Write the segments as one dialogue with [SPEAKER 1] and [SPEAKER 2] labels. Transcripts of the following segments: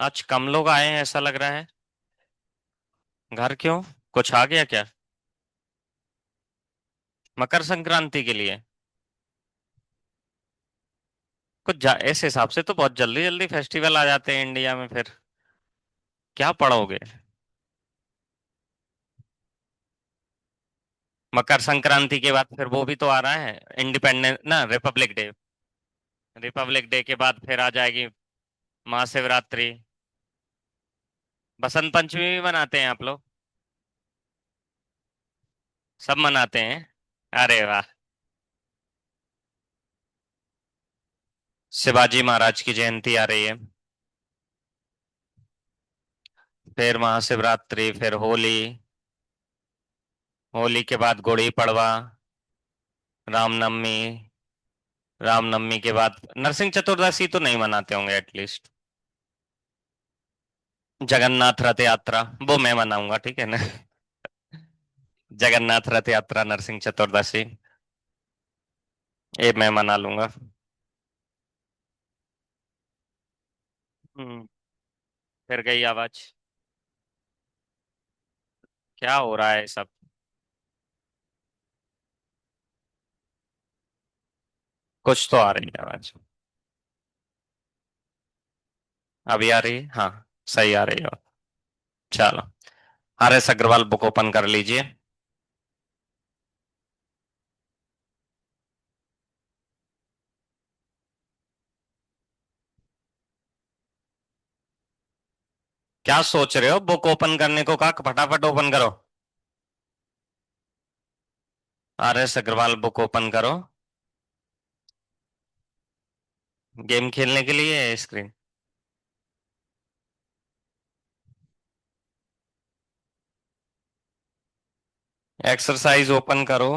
[SPEAKER 1] आज कम लोग आए हैं ऐसा लग रहा है। घर क्यों? कुछ आ गया क्या? मकर संक्रांति के लिए? इस हिसाब से तो बहुत जल्दी जल्दी फेस्टिवल आ जाते हैं इंडिया में फिर। क्या पढ़ोगे? मकर संक्रांति के बाद फिर वो भी तो आ रहा है, इंडिपेंडेंस ना, रिपब्लिक डे। रिपब्लिक डे के बाद फिर आ जाएगी महाशिवरात्रि। बसंत पंचमी भी मनाते हैं आप लोग? सब मनाते हैं? अरे वाह। शिवाजी महाराज की जयंती आ रही है। फिर महाशिवरात्रि, फिर होली। होली के बाद गुड़ी पड़वा, रामनवमी। रामनवमी के बाद नरसिंह चतुर्दशी तो नहीं मनाते होंगे एटलीस्ट। जगन्नाथ रथ यात्रा वो मैं मनाऊंगा, ठीक है ना। जगन्नाथ रथ यात्रा, नरसिंह चतुर्दशी, ये मैं मना लूंगा। हम्म। फिर गई आवाज। क्या हो रहा है सब? कुछ तो आ रही है आवाज। अभी आ रही है, हाँ। सही आ रही है। चलो। R S Agarwal book open कर लीजिए। क्या सोच रहे हो? बुक ओपन करने को कहा, फटाफट ओपन करो। R S Agarwal book open करो। गेम खेलने के लिए है स्क्रीन। एक्सरसाइज ओपन करो।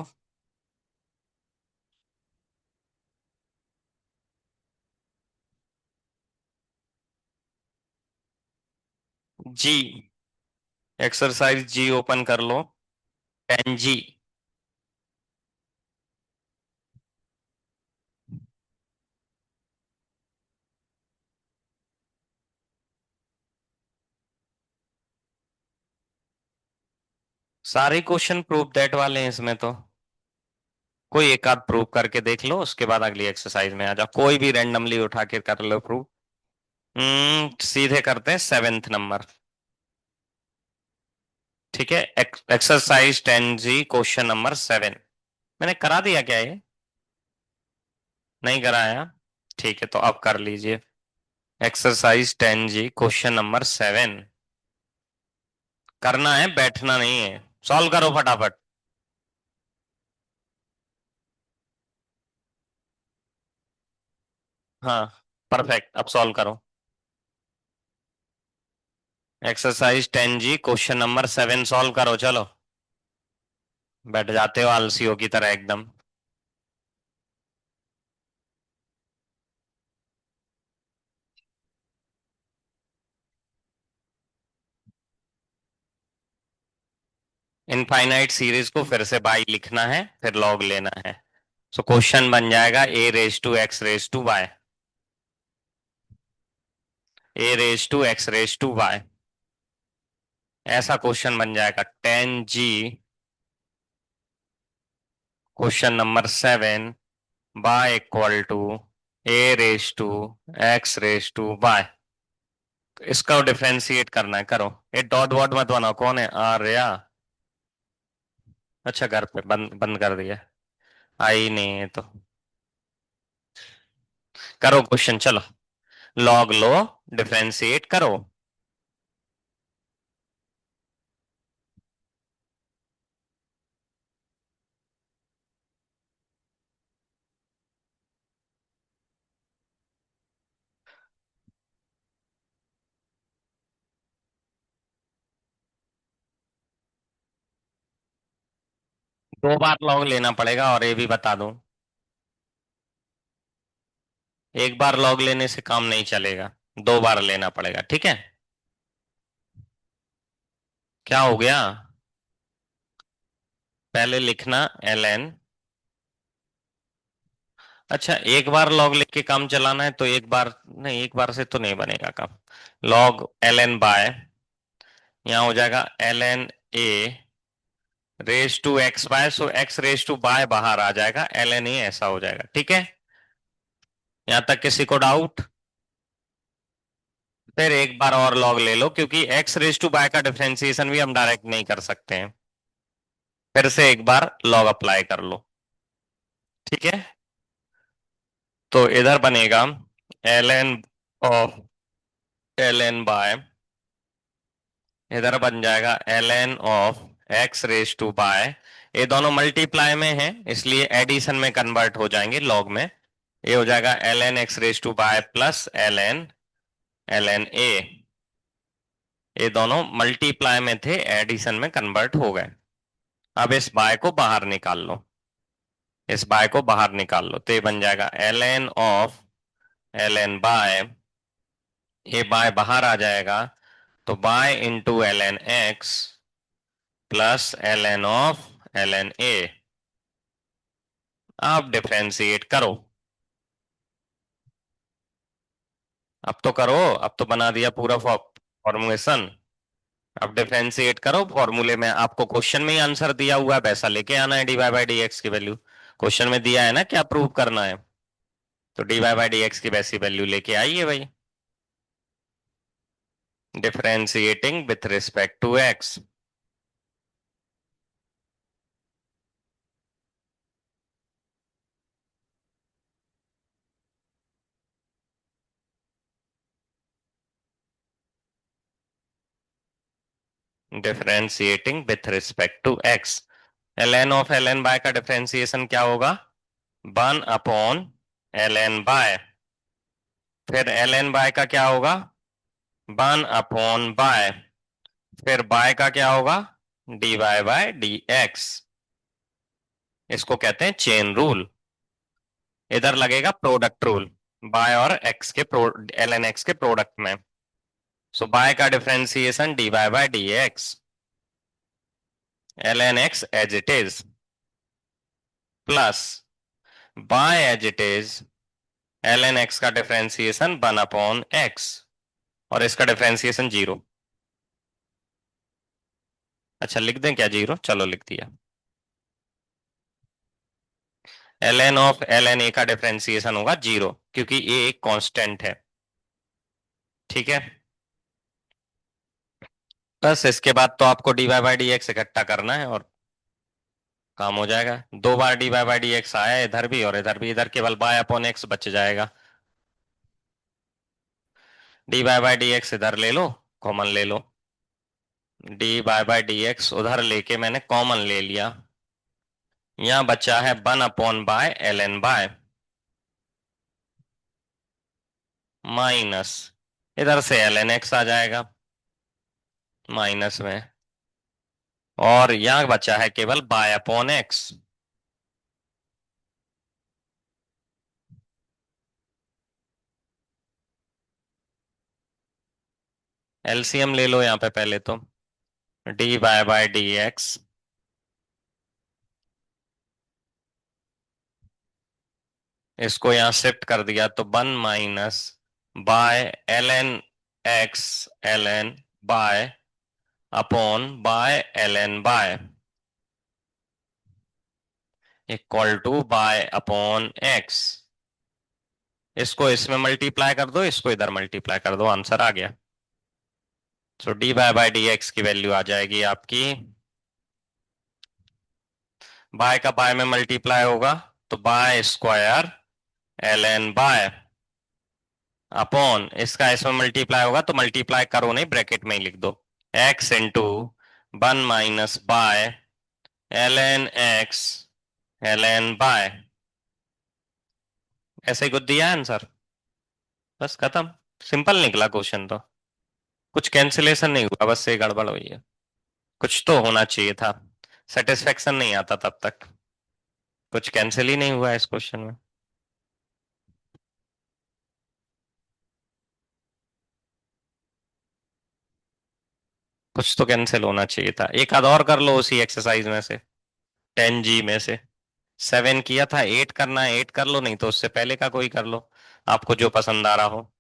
[SPEAKER 1] जी। एक्सरसाइज जी ओपन कर लो। 10G। सारे क्वेश्चन प्रूफ दैट वाले हैं इसमें तो। कोई एक आध प्रूव करके देख लो, उसके बाद अगली एक्सरसाइज में आ जाओ, कोई भी रैंडमली उठा के कर लो प्रूव। सीधे करते हैं 7th नंबर। ठीक है। Exercise 10G question number 7। मैंने करा दिया क्या ये? नहीं कराया। ठीक है, तो अब कर लीजिए। Exercise 10G question number 7। करना है, बैठना नहीं है। सॉल्व करो फटाफट। हाँ। परफेक्ट, अब सॉल्व करो। Exercise 10G question number 7 solve करो, चलो। बैठ जाते हो आलसियों की तरह एकदम। इनफाइनाइट सीरीज को फिर से बाई लिखना है, फिर लॉग लेना है। सो क्वेश्चन बन जाएगा a⁻x⁻y। a⁻x⁻y। ऐसा क्वेश्चन बन जाएगा 10G question number 7 y equal to a⁻x⁻y। इसका डिफरेंशिएट करना है, करो। ये डॉट वॉट मत बनाओ, कौन है आर्या? अच्छा, घर पे बंद बंद कर दिया। आई नहीं है तो। करो क्वेश्चन, चलो। लॉग लो, डिफरेंशिएट करो। 2 बार लॉग लेना पड़ेगा, और ये भी बता दूं, एक बार लॉग लेने से काम नहीं चलेगा। 2 बार लेना पड़ेगा, ठीक है। क्या हो गया? पहले लिखना ln अच्छा, एक बार लॉग लेके काम चलाना है तो एक बार नहीं, एक बार से तो नहीं बनेगा काम। लॉग एल एन बाय, यहाँ हो जाएगा L N a raise to x y, so x raise to y बाहर आ जाएगा, एल एन ए ऐसा हो जाएगा। ठीक है, यहां तक किसी को डाउट? फिर एक बार और लॉग ले लो, क्योंकि एक्स रेज टू बाय का डिफरेंशिएशन भी हम डायरेक्ट नहीं कर सकते हैं। फिर से एक बार लॉग अप्लाई कर लो। ठीक है, तो इधर बनेगा L N of L N y, इधर बन जाएगा L N of x raise to y. ये दोनों मल्टीप्लाई में है, इसलिए एडिशन में कन्वर्ट हो जाएंगे लॉग में। ये हो जाएगा L N x raise to y plus L N a. ये दोनों मल्टीप्लाई में थे, एडिशन में कन्वर्ट हो गए। अब इस बाय को बाहर निकाल लो, इस बाय को बाहर निकाल लो, तो ये बन जाएगा L N of L N y, ये बाय बाहर आ जाएगा, तो y into L N x plus L N of L N a. अब डिफरेंशिएट करो, अब तो करो, अब तो बना दिया पूरा फॉर्मुलेशन। अब डिफरेंशिएट करो, फॉर्मूले में आपको क्वेश्चन में ही आंसर दिया हुआ है, वैसा लेके आना है d Y by D x की वैल्यू। क्वेश्चन में दिया है ना क्या प्रूव करना है, तो d Y by D x की वैसी वैल्यू लेके आइए भाई। Differentiating with respect to x. Differentiating with respect to x, l N of L N y का डिफरेंशिएशन क्या होगा? 1 अपॉन एल एन बाय, फिर एल एन बाय का क्या होगा? 1 अपॉन बाय, फिर बाय का क्या होगा? D Y by D x. इसको कहते हैं चेन रूल। इधर लगेगा प्रोडक्ट रूल, बाय और एक्स के एल एन एक्स के प्रोडक्ट में। सो बाय का differentiation d Y by D x, l N x as it is, plus y as it is l N x का differentiation 1 upon x, और इसका differentiation 0। अच्छा, लिख दें क्या 0? चलो लिख दिया। L N of L N a का डिफरेंशिएशन होगा 0, क्योंकि ए एक कांस्टेंट है। ठीक है, बस इसके बाद तो आपको D Y by D X इकट्ठा करना है और काम हो जाएगा। 2 बार D Y by D X आया है इधर भी और इधर भी, इधर केवल बाय अपॉन एक्स बच जाएगा। D Y by D X इधर ले लो, कॉमन ले लो, D Y by D X उधर लेके मैंने कॉमन ले लिया। यहां बचा है 1 upon l N y minus, इधर से एल एन एक्स आ जाएगा माइनस में, और यहां बचा है केवल बाय अपॉन एक्स। एलसीएम ले लो यहाँ पे पहले तो, d Y by D x, इसको यहाँ शिफ्ट कर दिया तो 1 - y l N x l N bye upon y l N y equal to y upon x. इसको इसमें मल्टीप्लाई कर दो, इसको इधर मल्टीप्लाई कर दो, आंसर आ गया। So D bye by D x की वैल्यू आ जाएगी आपकी, बाय का बाय में मल्टीप्लाई होगा तो Y square L N bye upon, इसका इसमें मल्टीप्लाई होगा तो मल्टीप्लाई करो नहीं, ब्रैकेट में ही लिख दो, x into 1 - y l N x l N y. ऐसे ही कुछ दिया आंसर, बस खत्म। सिंपल निकला क्वेश्चन तो, कुछ कैंसिलेशन नहीं हुआ, बस ये गड़बड़ हुई है। कुछ तो होना चाहिए था, सेटिस्फेक्शन नहीं आता तब तक। कुछ कैंसिल ही नहीं हुआ इस क्वेश्चन में। कुछ तो कैंसिल होना चाहिए था, एक आध और कर लो उसी एक्सरसाइज में से, 10G में से। 7 किया था, 8 करना है 8 कर लो, नहीं तो उससे पहले का कोई कर लो, आपको जो पसंद आ रहा हो।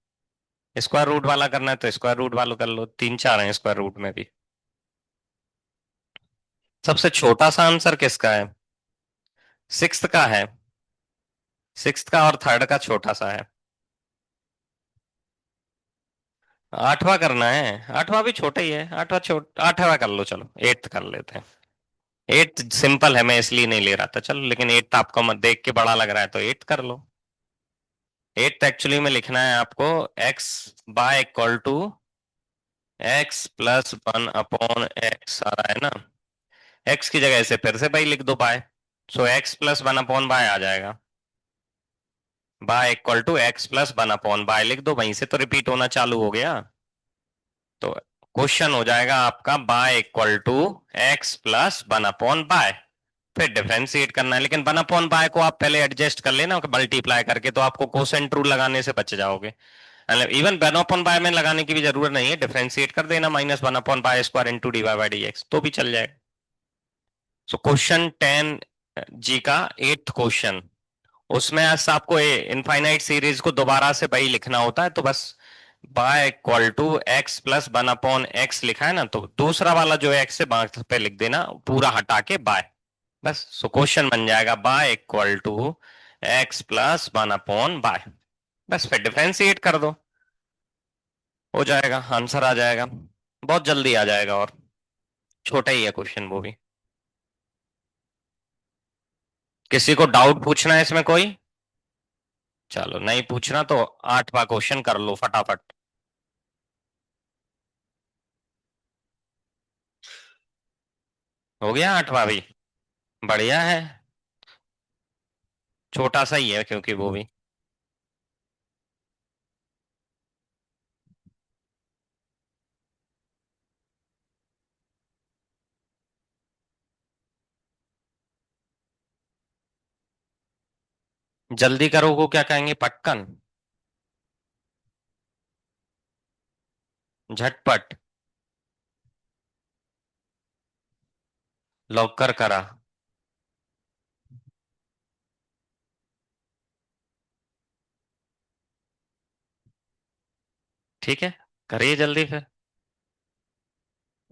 [SPEAKER 1] स्क्वायर रूट वाला करना है तो स्क्वायर रूट वाला कर लो, 3 4 है स्क्वायर रूट में भी। सबसे छोटा सा आंसर किसका है? सिक्स्थ का है। सिक्स्थ का और थर्ड का छोटा सा है। आठवां करना है, आठवां भी छोटा ही है, आठवां कर लो, चलो एट्थ कर लेते हैं। एट्थ सिंपल है, मैं इसलिए नहीं ले रहा था, चलो, लेकिन एट्थ आपको मत देख के बड़ा लग रहा है तो एट्थ कर लो। एट्थ एक्चुअली में लिखना है आपको, x y equal to x+1/x आ रहा है ना। x की जगह से फिर से भाई लिख दो बाय, सो x+1/y आ जाएगा। बाय इक्वल टू x+1/y लिख दो, वहीं से तो रिपीट होना चालू हो गया। तो क्वेश्चन हो जाएगा आपका बाय इक्वल टू x+1/y। फिर डिफरेंशिएट करना है, लेकिन 1/y को आप पहले एडजस्ट कर लेना मल्टीप्लाई करके, तो आपको कोसेंट रूल लगाने से बच जाओगे। मतलब इवन 1/y में लगाने की भी जरूरत नहीं है, डिफरेंशिएट कर देना, -1/y² इंटू dy/dx तो भी चल जाएगा। सो क्वेश्चन 10 जी का एट्थ क्वेश्चन, उसमें आज आपको इनफाइनाइट सीरीज को दोबारा से वही लिखना होता है, तो बस बाय इक्वल टू x+1/x लिखा है ना, तो दूसरा वाला जो है x से बाहर पे लिख देना, पूरा हटा के बाय। बस सो क्वेश्चन बन जाएगा बाय इक्वल टू x+1/y। बस फिर डिफरेंशिएट कर दो, हो जाएगा, आंसर आ जाएगा, बहुत जल्दी आ जाएगा, और छोटा ही है क्वेश्चन वो भी। किसी को डाउट पूछना है इसमें कोई? चलो नहीं पूछना तो आठवां क्वेश्चन कर लो फटाफट। हो गया आठवां भी? बढ़िया है। छोटा सा ही है क्योंकि वो भी। जल्दी करो को क्या कहेंगे, पटकन? झटपट? लॉकर करा? ठीक है, करिए जल्दी फिर।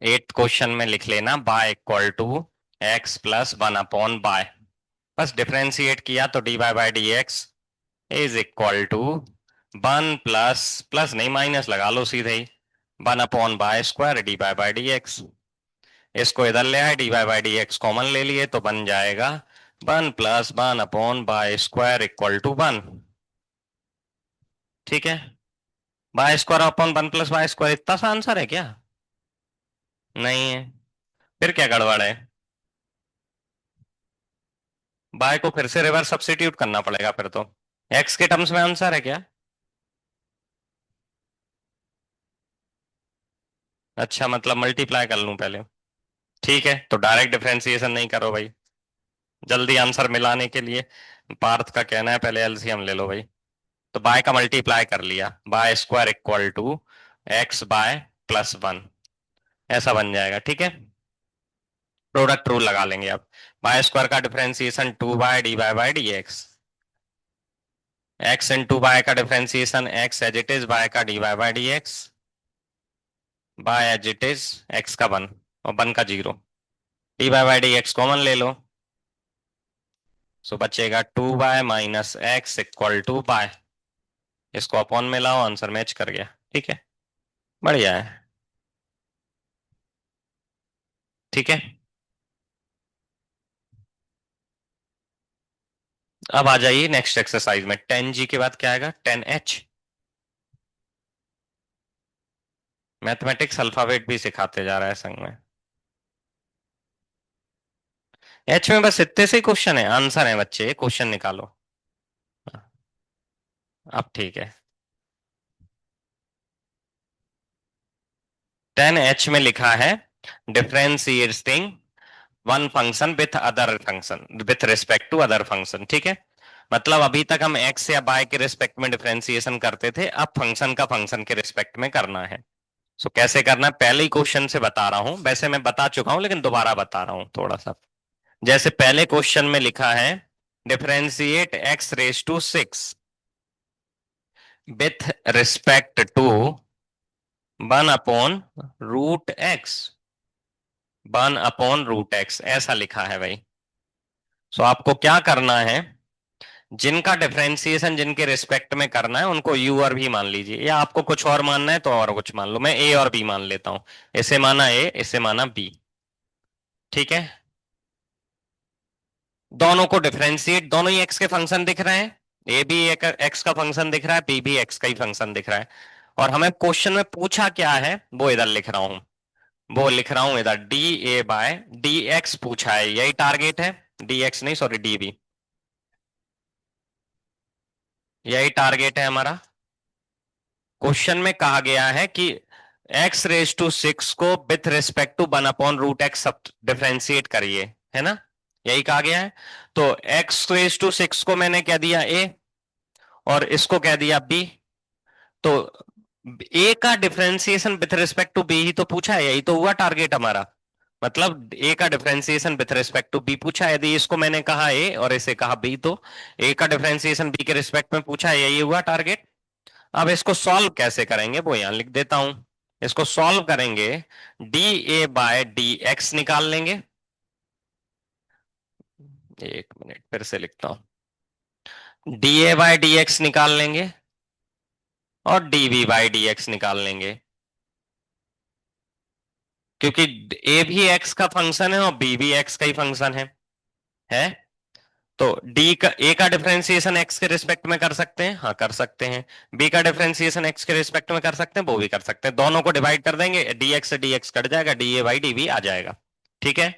[SPEAKER 1] एट क्वेश्चन में लिख लेना बाय इक्वल टू x+1/y। बस डिफरेंशिएट किया तो dy/dx is equal to 1 plus नहीं माइनस लगा लो सीधे ही, 1/y² dy/dx। इसको इधर ले आए, dy/dx कॉमन ले लिए तो बन जाएगा 1+1/y² इक्वल टू 1। ठीक है, y² अपॉन 1 + y² इतना सा आंसर है क्या? नहीं है। फिर क्या गड़बड़ है? बाय को फिर से रिवर्स सब्स्टिट्यूट करना पड़ेगा फिर तो। एक्स के टर्म्स में आंसर है क्या? अच्छा, मतलब मल्टीप्लाई कर लूं पहले। ठीक है, तो डायरेक्ट डिफरेंशिएशन नहीं करो भाई, जल्दी आंसर मिलाने के लिए। पार्थ का कहना है पहले एलसीएम ले लो भाई। तो बाय का मल्टीप्लाई कर लिया, y² इक्वल टू x/+1, ऐसा बन जाएगा। ठीक है, प्रोडक्ट रूल लगा लेंगे अब। y² का differentiation 2y dy/dx, x into Y का differentiation x as it is Y का dy/dx, Y as it is x का 1 और 1 का 0, dy/dx कॉमन ले लो, सो बचेगा 2y - x equal to y. इसको अपॉन में लाओ, आंसर मैच कर गया। ठीक है, बढ़िया है। ठीक है, अब आ जाइए नेक्स्ट एक्सरसाइज में। 10 जी के बाद क्या आएगा? 10 H। मैथमेटिक्स अल्फाबेट भी सिखाते जा रहा है संग में। एच में बस इतने से क्वेश्चन है, आंसर है बच्चे, क्वेश्चन निकालो। अब ठीक है, 10 H में लिखा है differentiating one function with other function with respect to other function. ठीक है, मतलब अभी तक हम एक्स या बाय के रिस्पेक्ट में डिफरेंशिएशन करते थे, अब फंक्शन का फंक्शन के रिस्पेक्ट में करना है। सो कैसे करना है पहले ही क्वेश्चन से बता रहा हूं, वैसे मैं बता चुका हूं लेकिन दोबारा बता रहा हूं थोड़ा सा। जैसे पहले क्वेश्चन में लिखा है differentiate x raise to 6 with respect to 1/√x, 1/√x ऐसा लिखा है भाई। सो आपको क्या करना है, जिनका डिफरेंशिएशन जिनके रिस्पेक्ट में करना है उनको यू और भी मान लीजिए, या आपको कुछ और मानना है तो और कुछ मान लो। मैं ए और बी मान लेता हूं। इसे माना ए, इसे माना बी। ठीक है। दोनों को डिफरेंशिएट, दोनों ही एक्स के फंक्शन दिख रहे हैं। ए भी एक एक्स का फंक्शन दिख रहा है, बी भी एक्स का ही फंक्शन दिख रहा है। और हमें क्वेश्चन में पूछा क्या है वो इधर लिख रहा हूं। वो लिख रहा हूं इधर, d A by D x पूछा है, यही टारगेट है। डी एक्स नहीं, सॉरी, डी बी, यही टारगेट है हमारा। क्वेश्चन में कहा गया है कि एक्स रेज टू 6 को विथ रिस्पेक्ट टू 1/√x सब डिफरेंशिएट करिए, है ना। यही कहा गया है। तो एक्स रेज टू 6 को मैंने कह दिया ए, और इसको कह दिया बी। तो ए का differentiation with respect to B ही तो पूछा है, यही तो हुआ टारगेट हमारा। मतलब ए का differentiation with respect to b पूछा है। यदि इसको मैंने कहा ए और इसे कहा बी, तो ए का डिफरेंशिएशन बी के रिस्पेक्ट में पूछा है, यही हुआ टारगेट। अब इसको सॉल्व कैसे करेंगे वो यहां लिख देता हूं। इसको सॉल्व करेंगे, d A by D x निकाल लेंगे। एक मिनट, फिर से लिखता हूं। D A by D x निकाल लेंगे और d b by D x निकाल लेंगे, क्योंकि ए भी एक्स का फंक्शन है और बी भी एक्स का ही फंक्शन है। तो डी का, ए का डिफरेंशिएशन एक्स के रिस्पेक्ट में कर सकते हैं, हाँ कर सकते हैं। बी का डिफरेंशिएशन एक्स के रिस्पेक्ट में कर सकते हैं, वो भी कर सकते हैं। दोनों को डिवाइड कर देंगे, डी एक्स से डी एक्स कट जाएगा, D A by D B आ जाएगा। ठीक है,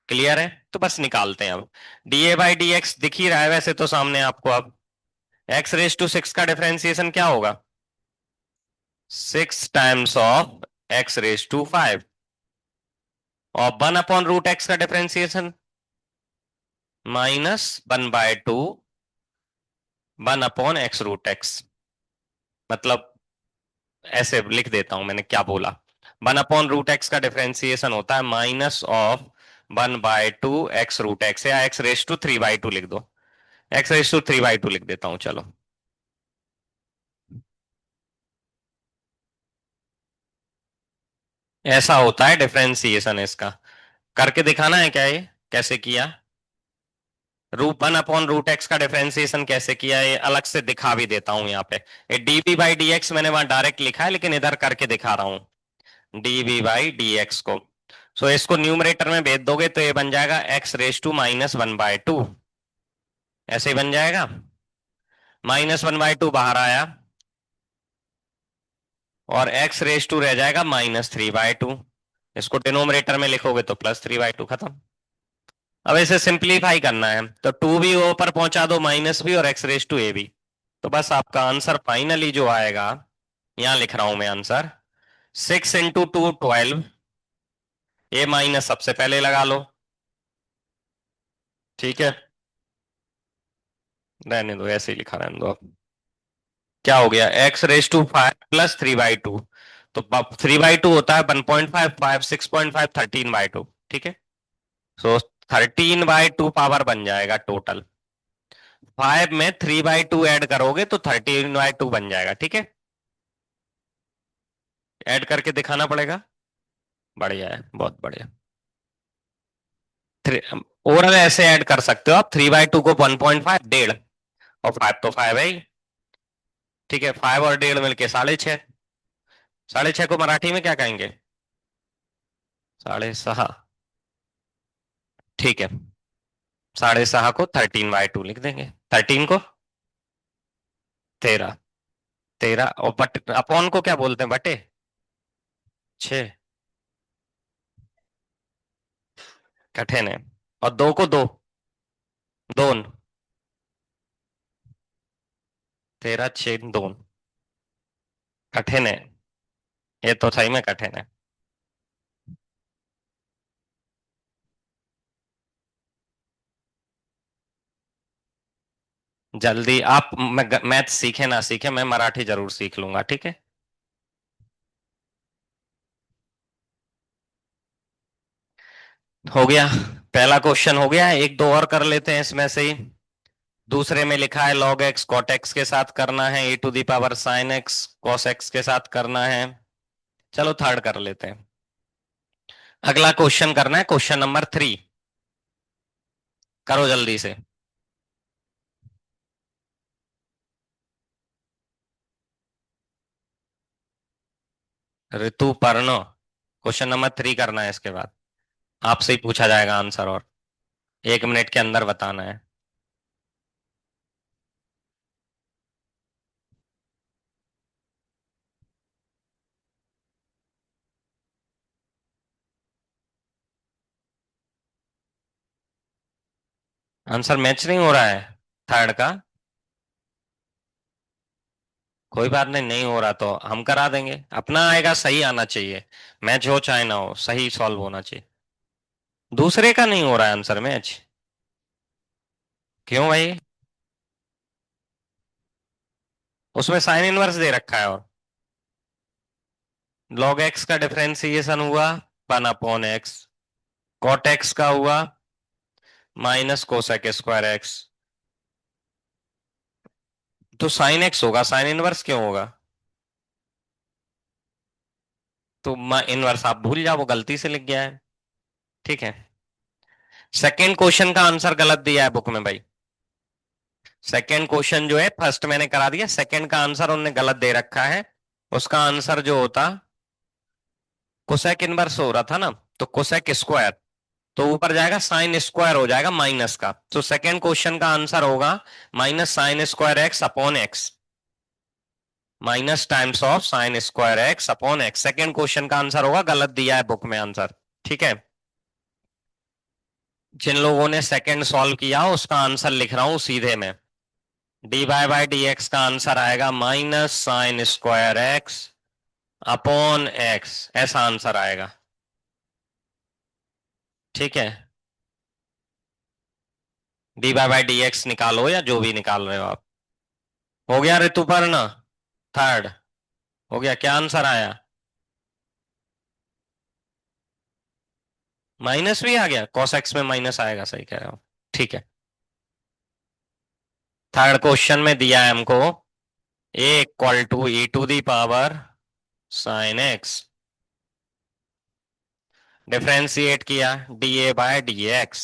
[SPEAKER 1] क्लियर है। तो बस निकालते हैं अब। D A by D x दिख ही रहा है वैसे तो सामने आपको। अब एक्स रेज टू 6 का डिफरेंशिएशन क्या होगा, 6 times of x raise to 5, और 1/√x का डिफरेंशिएशन -1/2 1/x√x। मतलब ऐसे लिख देता हूं, मैंने क्या बोला। 1/√x का डिफरेंशिएशन होता है -1/2 x√x, या x⁻³ लिख दो। x⁻³ लिख देता हूं, चलो। ऐसा होता है डिफरेंशिएशन इसका। करके दिखाना है क्या ये, कैसे किया। रूट 1/√x का डिफरेंशिएशन कैसे किया, ये अलग से दिखा भी देता हूं यहाँ पे। ये db बाई डी एक्स मैंने वहां डायरेक्ट लिखा है, लेकिन इधर करके दिखा रहा हूं db बाई डी एक्स को। सो इसको न्यूमरेटर में भेज दोगे तो ये बन जाएगा x⁻² ऐसे ही बन जाएगा। -1/2 बाहर आया, और x⁻² रह जाएगा -3/2। इसको डिनोमिनेटर में लिखोगे तो +3/2, खत्म। अब इसे सिंप्लीफाई करना है, तो टू भी ऊपर पहुंचा दो, माइनस भी, और x⁻² भी। तो बस आपका आंसर फाइनली जो आएगा, यहां लिख रहा हूं मैं आंसर, 6 × 2 12। ये माइनस सबसे पहले लगा लो, ठीक है। रहने दो, ऐसे ही लिखा रहने दो अब। क्या हो गया, x⁻5 +3/2। तो 3/2 होता है 1.5, 5 6.5 13/2, ठीक है। सो 13/2 पावर बन जाएगा टोटल। 5 में 3/2 ऐड करोगे तो 13/2 बन जाएगा, ठीक है। ऐड करके दिखाना पड़ेगा। बढ़िया है, बहुत बढ़िया। ओरल ऐसे ऐड कर सकते हो आप, 3/2 को 1.5, 1.5, और 5 तो 5 है ही। ठीक है, 5 और 1.5 मिलके 6.5। 6.5 को मराठी में क्या कहेंगे, 6.5। ठीक है, 6.5 को 13/2 लिख देंगे, 13 को 13। 13 और बट अपॉन को क्या बोलते हैं, बटे 6। कठिन है। और 2 को 2, दोन। 13 6 2, कठिन है। ये तो सही में कठिन है। जल्दी आप मैथ सीखे ना सीखे, मैं मराठी जरूर सीख लूंगा, ठीक है। हो गया। पहला क्वेश्चन हो गया, एक दो और कर लेते हैं इसमें से ही। दूसरे में लिखा है log x cot x के साथ करना है, e to the power sin x cos x के साथ करना है। चलो थर्ड कर लेते हैं। अगला क्वेश्चन करना है क्वेश्चन नंबर 3। करो जल्दी से। ऋतुपर्ण। क्वेश्चन नंबर 3 करना है इसके बाद। आपसे ही पूछा जाएगा आंसर, और 1 मिनट के अंदर बताना है। आंसर मैच नहीं हो रहा है थर्ड का। कोई बात नहीं, नहीं हो रहा तो हम करा देंगे, अपना आएगा, सही आना चाहिए। मैच हो चाहे ना हो, सही सॉल्व होना चाहिए। दूसरे का नहीं हो रहा है आंसर मैच। क्यों भाई? उसमें साइन इनवर्स दे रखा है, और log x का डिफरेंशिएशन हुआ 1/x, cot x का हुआ माइनस कोसेक स्क्वायर एक्स। तो साइन एक्स होगा, साइन इनवर्स क्यों होगा? तो इनवर्स आप भूल जाओ, वो गलती से लिख गया है। ठीक है। सेकंड क्वेश्चन का आंसर गलत दिया है बुक में भाई। सेकंड क्वेश्चन जो है, फर्स्ट मैंने करा दिया, सेकंड का आंसर उन्होंने गलत दे रखा है। उसका आंसर जो होता, कोसेक इनवर्स हो रहा था ना, तो कोसेक स्क्वायर, तो ऊपर जाएगा साइन स्क्वायर हो जाएगा माइनस का, तो सेकंड क्वेश्चन का आंसर होगा minus sine square x upon x. Minus times of sine square x upon x, second question का आंसर होगा, गलत दिया है बुक में आंसर। ठीक है। जिन लोगों ने सेकंड सॉल्व किया उसका आंसर लिख रहा हूं सीधे में। D Y by D x का आंसर आएगा minus sine square x upon x, ऐसा आंसर आएगा। ठीक है। D Y by D x निकालो, या जो भी निकाल रहे हो आप। हो गया ऋतुपर्ण? थर्ड हो गया, क्या आंसर आया? माइनस भी आ गया, कॉस एक्स में माइनस आएगा, सही कह रहे हो। ठीक है। थर्ड क्वेश्चन में दिया है हमको A equal to E to the power sine X, differentiate किया D A by D X.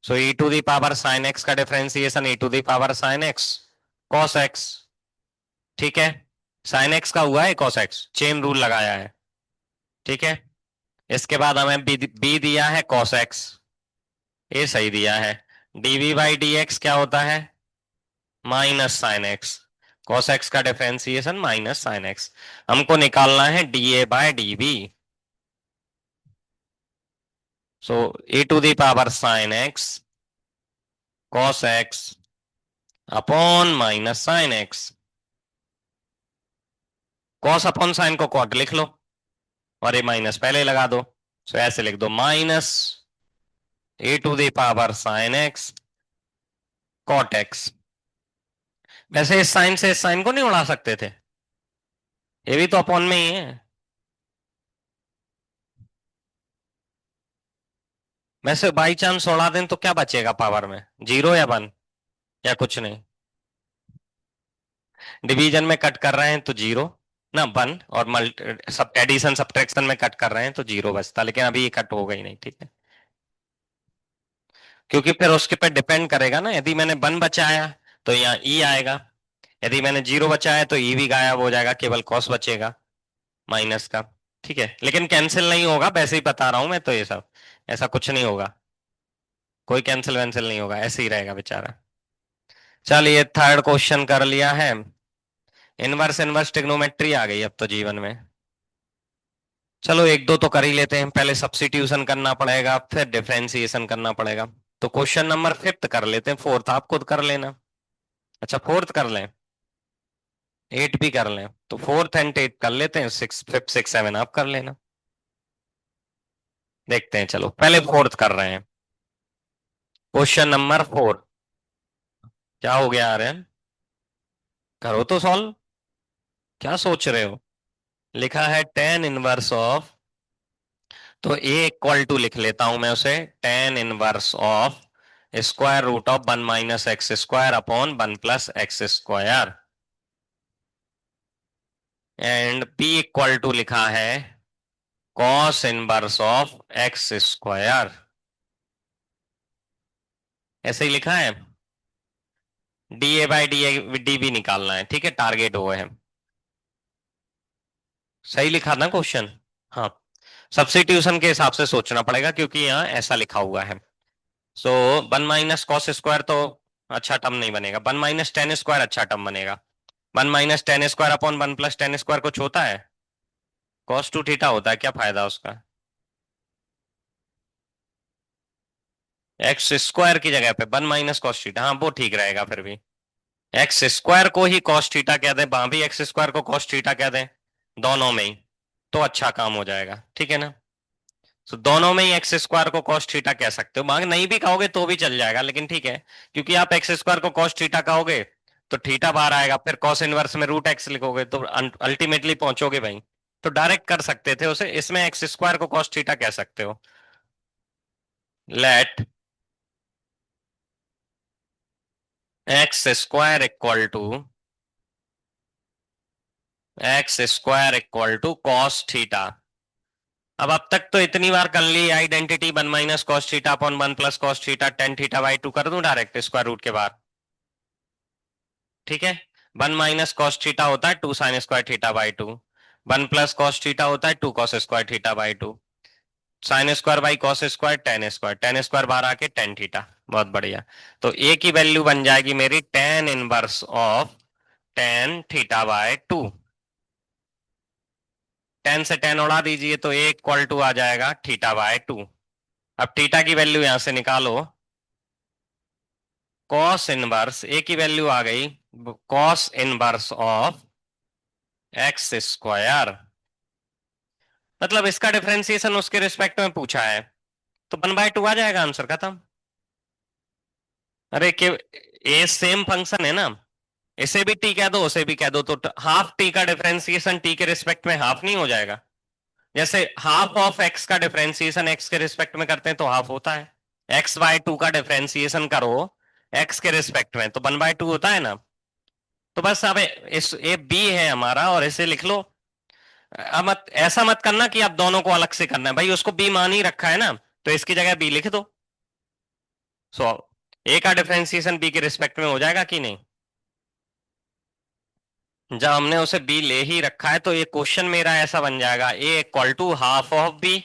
[SPEAKER 1] So E to the power sine X का differentiation E to the power sine x cos X. ठीक है। Sign X का हुआ है cos x, chain rule लगाया है। ठीक है। इसके बाद हमें बी दिया है कॉस एक्स, ये सही दिया है। डीवी बाई डी एक्स क्या होता है? Minus sine x, cos x का डिफरेंशिएशन माइनस साइन एक्स। हमको निकालना है d A by d b. So a to the power sine x cos x upon minus sine x. Cos upon sine को cot लिख लो, और ये minus पहले लगा दो। सो ऐसे लिख दो minus a to the power sine x cot x. वैसे इस साइन से इस साइन को नहीं उड़ा सकते थे, ये भी तो अपॉन में ही है। वैसे बाई चांस उड़ा दें तो क्या बचेगा पावर में, 0 या 1, या कुछ नहीं? डिवीजन में कट कर रहे हैं तो 0 ना 1, और सब एडिशन सब्ट्रैक्शन में कट कर रहे हैं तो 0 बचता, लेकिन अभी ये कट होगा ही नहीं। ठीक है। क्योंकि फिर उसके पे डिपेंड करेगा ना, यदि मैंने 1 बचाया तो यहाँ ई आएगा, यदि मैंने 0 बचाया तो ई भी गायब हो जाएगा, केवल कॉस बचेगा माइनस का। ठीक है, लेकिन कैंसिल नहीं होगा, वैसे ही बता रहा हूं मैं तो, ये सब ऐसा कुछ नहीं होगा, कोई कैंसिल वैंसिल नहीं होगा, ऐसे ही रहेगा बेचारा। चलिए थर्ड क्वेश्चन कर लिया है। इनवर्स इनवर्स ट्रिग्नोमेट्री आ गई अब तो जीवन में। चलो एक दो तो कर ही लेते हैं, पहले सब्स्टिट्यूशन करना पड़ेगा, फिर डिफरेंशिएशन करना पड़ेगा। तो क्वेश्चन नंबर फिफ्थ कर लेते हैं, फोर्थ आप खुद कर लेना। अच्छा फोर्थ कर लें, एट भी कर लें, तो फोर्थ एंड एट कर लेते हैं, सिक्स फिफ्थ सिक्स सेवन आप कर लेना। देखते हैं, चलो पहले फोर्थ कर रहे हैं। Question number 4। क्या हो गया आर्यन? करो तो सॉल्व, क्या सोच रहे हो? लिखा है टेन इनवर्स ऑफ तो ए इक्वल टू लिख लेता हूं मैं उसे, tan inverse of square root of one minus x square upon one plus x square. And B equal to लिखा है cos inverse of x square, ऐसे ही लिखा है। डी ए बाई डी भी निकालना है, ठीक है, टारगेट वो है। सही लिखा ना क्वेश्चन? हाँ, सब्स्टिट्यूशन के हिसाब से सोचना पड़ेगा क्योंकि यहाँ ऐसा लिखा हुआ है। So one minus cos square तो अच्छा टर्म नहीं बनेगा, वन माइनस टेन स्क्वायर अच्छा टर्म बनेगा। One minus ten square upon one plus ten square कुछ होता है? कॉस टू थीटा होता है, क्या फायदा उसका? एक्स स्क्वायर की जगह पे वन माइनस कॉस थीटा, हाँ वो ठीक रहेगा फिर भी। एक्स स्क्वायर को ही कॉस थीटा कह दें, वहां भी एक्स स्क्वायर को कॉस थीटा कह दें, दोनों में ही, तो अच्छा काम हो जाएगा, ठीक है ना। तो दोनों में ही एक्स स्क्वायर को कॉस थीटा कह सकते हो, वहां नहीं भी कहोगे तो भी चल जाएगा, लेकिन ठीक है, क्योंकि आप एक्स स्क्वायर को कॉस थीटा कहोगे तो थीटा बाहर आएगा, फिर कॉस इनवर्स में रूट एक्स लिखोगे तो अल्टीमेटली पहुंचोगे भाई। तो डायरेक्ट कर सकते थे उसे, इसमें एक्स स्क्वायर को कॉस थीटा कह सकते हो। Let X square equal to cos theta. अब तक तो इतनी बार कर ली identity, one minus cos theta upon one plus cos theta tan theta by two कर दूं डायरेक्ट स्क्वायर रूट के बाहर, ठीक है। वन माइनस कॉस थीटा होता है two sine square theta by two, one plus cos theta होता है two cos square theta by two, sine square by cos square, tan square बाहर आके टेन थीटा। बहुत बढ़िया। तो ए की वैल्यू बन जाएगी मेरी ten inverse of tan theta by to. Ten से टेन उड़ा दीजिए तो ए इक्वल टू आ जाएगा थीटा बाय टू। अब थीटा की वैल्यू यहां से निकालो, कॉस इनवर्स ए की वैल्यू आ गई cos inverse of x square, मतलब इसका डिफरेंशिएशन उसके रिस्पेक्ट में पूछा है, तो वन बाय टू आ जाएगा, आंसर खत्म। अरे के ए सेम फंक्शन है ना, इसे भी टी कह दो उसे भी कह दो, तो हाफ टी का डिफरेंशिएशन टी के रिस्पेक्ट में हाफ नहीं हो जाएगा? जैसे हाफ ऑफ एक्स का डिफरेंशिएशन एक्स के रिस्पेक्ट में करते हैं तो हाफ होता है, एक्स बाय टू का डिफरेंशिएशन करो एक्स के रिस्पेक्ट में तो वन बाय टू होता है ना। तो बस अब इस ये बी है हमारा और इसे लिख लो। अब मत ऐसा मत करना कि आप दोनों को अलग से करना है, भाई उसको बी मान ही रखा है ना, तो इसकी जगह बी लिख दो। सो ए का डिफरेंशिएशन बी के रिस्पेक्ट में हो जाएगा कि नहीं? जब हमने उसे बी ले ही रखा है तो ये क्वेश्चन मेरा ऐसा बन जाएगा A equal to half of B.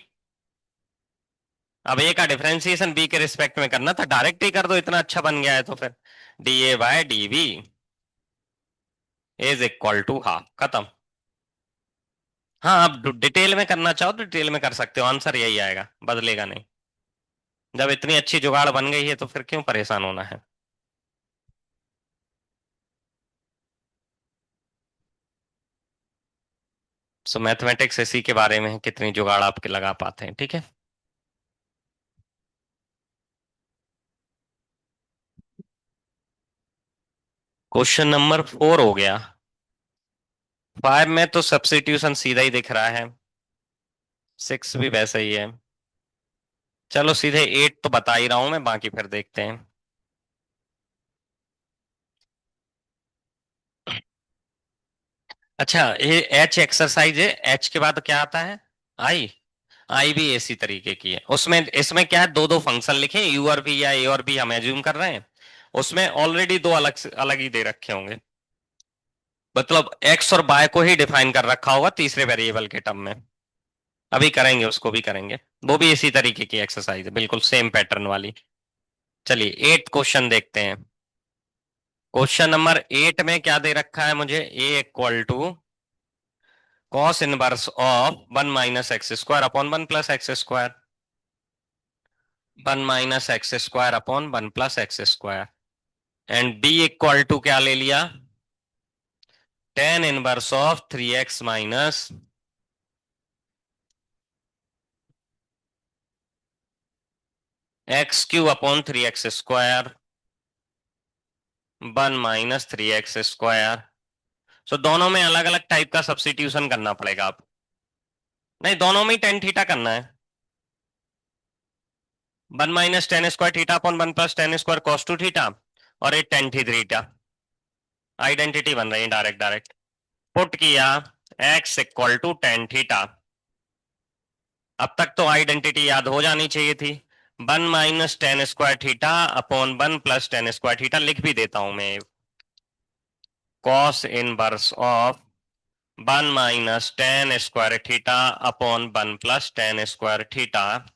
[SPEAKER 1] अब ए का डिफरेंशिएशन बी के रिस्पेक्ट में करना था, डायरेक्ट ही कर दो, इतना अच्छा बन गया है तो फिर d A by d b is equal to half, खत्म। हाँ, आप डिटेल में करना चाहो तो डिटेल में कर सकते हो, आंसर यही आएगा, बदलेगा नहीं। जब इतनी अच्छी जुगाड़ बन गई है तो फिर क्यों परेशान होना है। सो मैथमेटिक्स इसी के बारे में है, कितनी जुगाड़ आपके लगा पाते हैं, ठीक है। क्वेश्चन नंबर फोर हो गया। फाइव में तो सब्स्टिट्यूशन सीधा ही दिख रहा है, सिक्स भी वैसे ही है। चलो सीधे एट तो बता ही रहा हूं मैं, बाकी फिर देखते हैं। अच्छा, ये एच एक्सरसाइज है, एच के बाद क्या आता है? आई। आई भी इसी तरीके की है, उसमें इसमें क्या है, दो दो फंक्शन लिखे, यू और बी या ए और बी हम एज्यूम कर रहे हैं, उसमें ऑलरेडी दो अलग से अलग ही दे रखे होंगे, मतलब एक्स और बाय को ही डिफाइन कर रखा होगा तीसरे वेरिएबल के टर्म में। अभी करेंगे, उसको भी करेंगे, वो भी इसी तरीके की एक्सरसाइज है, बिल्कुल सेम पैटर्न वाली। चलिए एट क्वेश्चन देखते हैं। क्वेश्चन नंबर एट में क्या दे रखा है मुझे, A equal to cos inverse of one minus x square upon one plus x square, one minus x square upon one plus x square. And B equal to क्या ले लिया, tan inverse of three X minus X cube upon three X square, one minus three X square. So दोनों में अलग अलग type का substitution करना पड़ेगा आप, नहीं दोनों में ही टेन थीटा करना है। 1 - tan² upon 1 + tan² cos 2 theta और ये tan θ। आइडेंटिटी बन रही है डायरेक्ट डायरेक्ट। पुट किया x = tan θ। अब तक तो आइडेंटिटी याद हो जानी चाहिए थी। 1 - tan² अपॉन 1 + tan² लिख भी देता हूं मैं। cos inverse of 1 - tan² upon 1 + tan²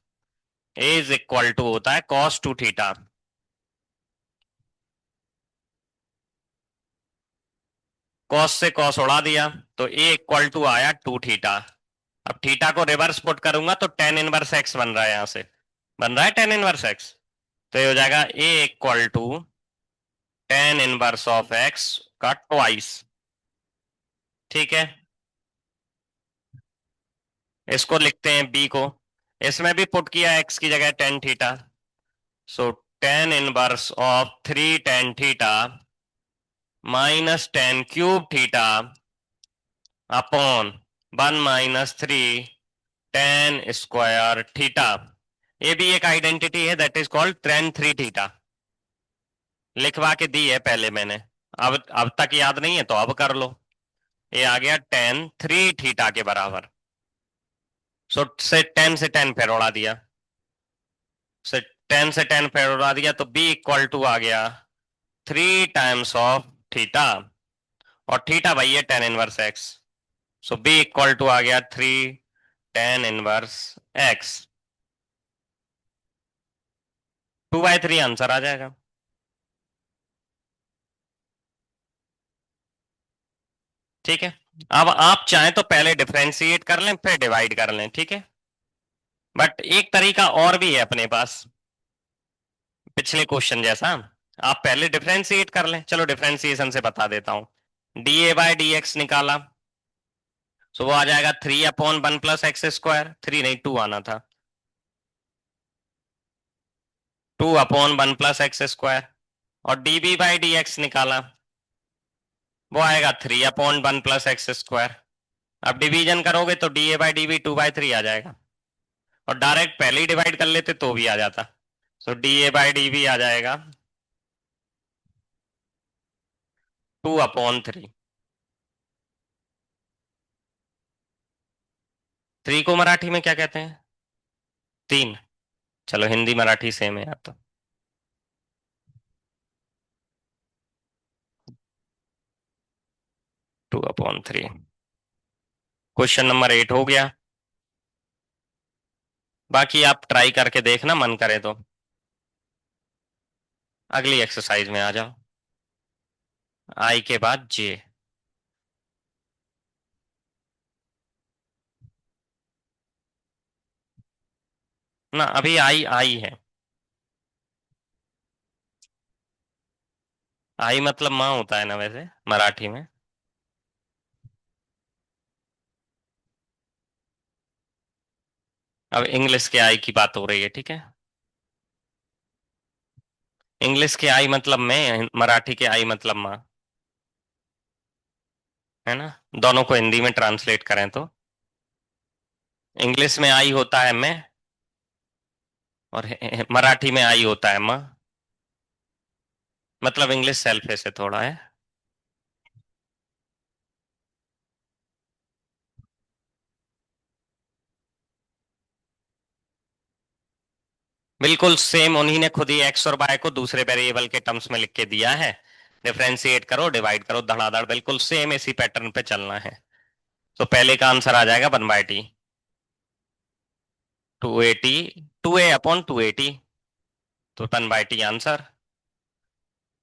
[SPEAKER 1] is equal to होता है cos 2 थीटा। cos से cos उड़ा दिया तो a इक्वल टू आया 2 थीटा। अब थीटा को रिवर्स पुट करूंगा तो tan इनवर्स x बन रहा है, यहां से बन रहा है tan इनवर्स x। तो ये हो जाएगा a equal to tan inverse of x का ट्वाइस। ठीक है, इसको लिखते हैं b को। इसमें भी पुट किया x की जगह tan theta. So tan inverse of 3 tan θ minus tan³ θ upon 1 - 3 tan² θ। ये भी एक आइडेंटिटी है, दैट इज कॉल्ड tan 3 θ। लिखवा के दी है पहले मैंने। अब तक याद नहीं है तो अब कर लो। ये आ गया tan 3 θ के बराबर। सो से 10 फेर उड़ा दिया। से 10 से 10 फेर उड़ा दिया तो b इक्वल टू आ गया 3 टाइम्स ऑफ θ। और थीटा भाई है tan inverse x। So b equal to आ गया 3 tan 1x। 2/3 आंसर आ जाएगा। ठीक है, अब आप चाहें तो पहले डिफरेंशिएट कर लें फिर डिवाइड कर लें, ठीक है। बट एक तरीका और भी है अपने पास, पिछले क्वेश्चन जैसा। आप पहले डिफरेंशिएट कर लें। चलो डिफरेंशिएशन से बता देता हूं। dA/dx निकाला, सो वो आ जाएगा 3/1 + x²। 3 नहीं 2 आना था। 2/1 + x²। और dB/dx निकाला, वो आएगा 3/1 + x²। अब डिवीजन करोगे तो dA/dB 2/3 आ जाएगा। और डायरेक्ट पहले ही डिवाइड कर लेते तो भी आ जाता। सो dA/dB आ जाएगा 2/3। 3 को मराठी में क्या कहते हैं? 3। चलो हिंदी मराठी सेम है यार तो। 2/3। क्वेश्चन नंबर 8 हो गया। बाकी आप ट्राई करके देखना, मन करे तो। अगली एक्सरसाइज में आ जाओ। आई के बाद जे। ना अभी आई आई है। आई मतलब माँ होता है ना वैसे मराठी में। अब इंग्लिश के आई की बात हो रही है, ठीक है। इंग्लिश के आई मतलब मैं, मराठी के आई मतलब माँ, है ना। दोनों को हिंदी में ट्रांसलेट करें तो इंग्लिश में आई होता है मैं, और मराठी में आई होता है माँ। मतलब इंग्लिश सेल्फ से थोड़ा है। बिल्कुल सेम, उन्हीं ने खुद ही एक्स और वाई को दूसरे वेरिएबल के टर्म्स में लिख के दिया है। डिफरेंशिएट करो, डिवाइड करो, धड़ाधड़, बिल्कुल सेम इसी पैटर्न पे चलना है। तो पहले का आंसर आ जाएगा 1/t। 280, 2a/280। तो 1/t answer.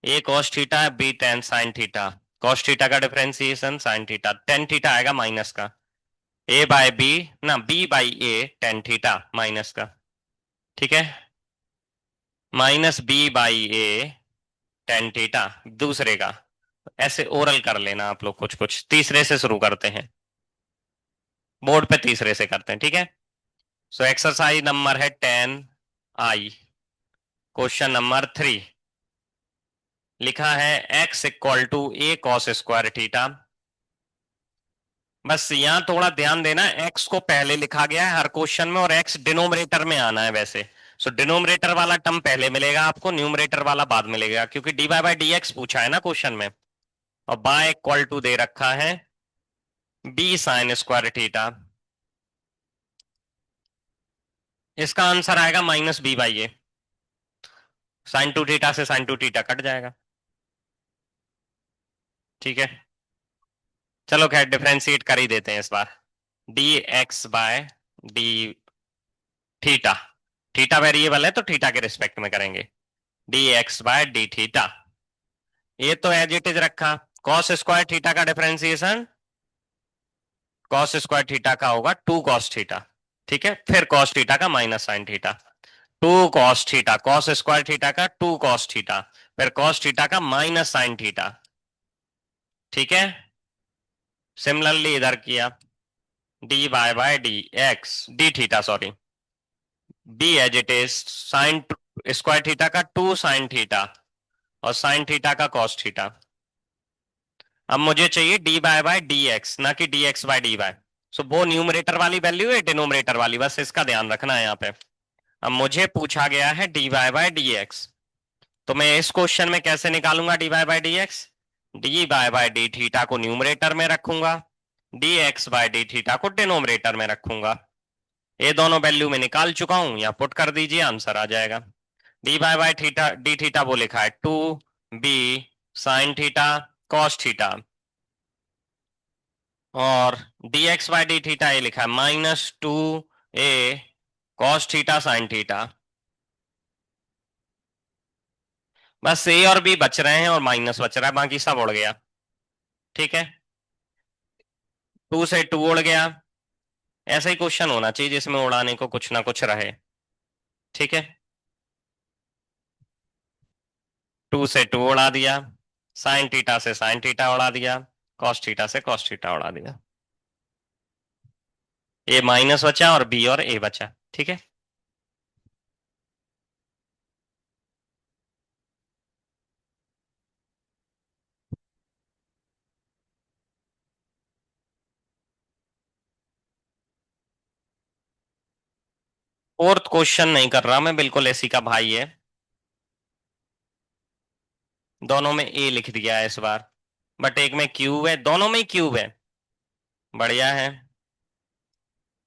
[SPEAKER 1] A cos theta है, B tan sin theta. cos theta का differentiation sin theta, tan theta आएगा माइनस का। a/b ना b/a tan थीटा माइनस का। ठीक है, -b/a tan थीटा दूसरे का। ऐसे ओरल कर लेना आप लोग, कुछ कुछ तीसरे से शुरू करते हैं। बोर्ड पे तीसरे से करते हैं, ठीक है। सो एक्सरसाइज नंबर है 10I। क्वेश्चन नंबर 3 लिखा है x = a cos²θ। बस यहाँ थोड़ा ध्यान देना, x को पहले लिखा गया है हर क्वेश्चन में और x डिनोमिनेटर में आना है वैसे। सो डिनोमिनेटर वाला टर्म पहले मिलेगा आपको, न्यूमरेटर वाला बाद मिलेगा, क्योंकि d Y by D x पूछा है ना क्वेश्चन में, और बाय इक्वल टू दे रखा है बी साइन स्क्वायर थीटा। इसका आंसर आएगा minus b by a. Sine two theta से साइन टू थीटा कट जाएगा। ठीक है, चलो खैर डिफरेंशिएट कर ही देते हैं इस बार। D x by D theta, theta variable है तो थीटा के रिस्पेक्ट में करेंगे। D x by D theta, ये तो एज इट इज रखा। कॉस स्क्वायर थीटा का डिफरेंशिएशन कॉस स्क्वायर थीटा का होगा टू कॉस थीटा। ठीक है, फिर कॉस थीटा का minus sine theta, two cos theta, cos square theta का टू कॉस थीटा, फिर कॉस थीटा का माइनस साइन थीटा। ठीक है, सिमिलरली इधर किया D Y by D x D theta, sorry B as it is sine square theta का two sine theta और sine theta का कॉस थीटा। अब मुझे चाहिए D Y by D X, ना कि D x by D Y. So वो numerator वाली वैल्यू है, डिनोमिनेटर वाली, बस इसका ध्यान रखना है यहाँ पे। अब मुझे पूछा गया है d Y by D x, तो मैं इस क्वेश्चन में कैसे निकालूंगा d Y by D x? D Y by D theta को न्यूमरेटर में रखूंगा, d x by D theta को डिनोमिनेटर में रखूंगा। ये दोनों वैल्यू में निकाल चुका हूं, यहाँ पुट कर दीजिए, आंसर आ जाएगा। D Y by theta D theta वो लिखा है two B sine theta cos theta, और D x by D theta ये लिखा है minus two A cos theta sine theta. बस ए और बी बच रहे हैं और माइनस बच रहा है, बाकी सब उड़ गया। ठीक है, टू से टू उड़ गया। ऐसा ही क्वेश्चन होना चाहिए जिसमें उड़ाने को कुछ ना कुछ रहे। ठीक है, टू से टू उड़ा दिया, साइन थीटा से साइन थीटा उड़ा दिया, कॉस थीटा से कॉस थीटा उड़ा दिया। ए माइनस बचा और बी और ए बचा। ठीक है, फोर्थ क्वेश्चन नहीं कर रहा मैं, बिल्कुल ऐसी का भाई है। दोनों में ए लिख दिया है इस बार, बट एक में क्यूब है, दोनों में ही क्यूब है। बढ़िया है।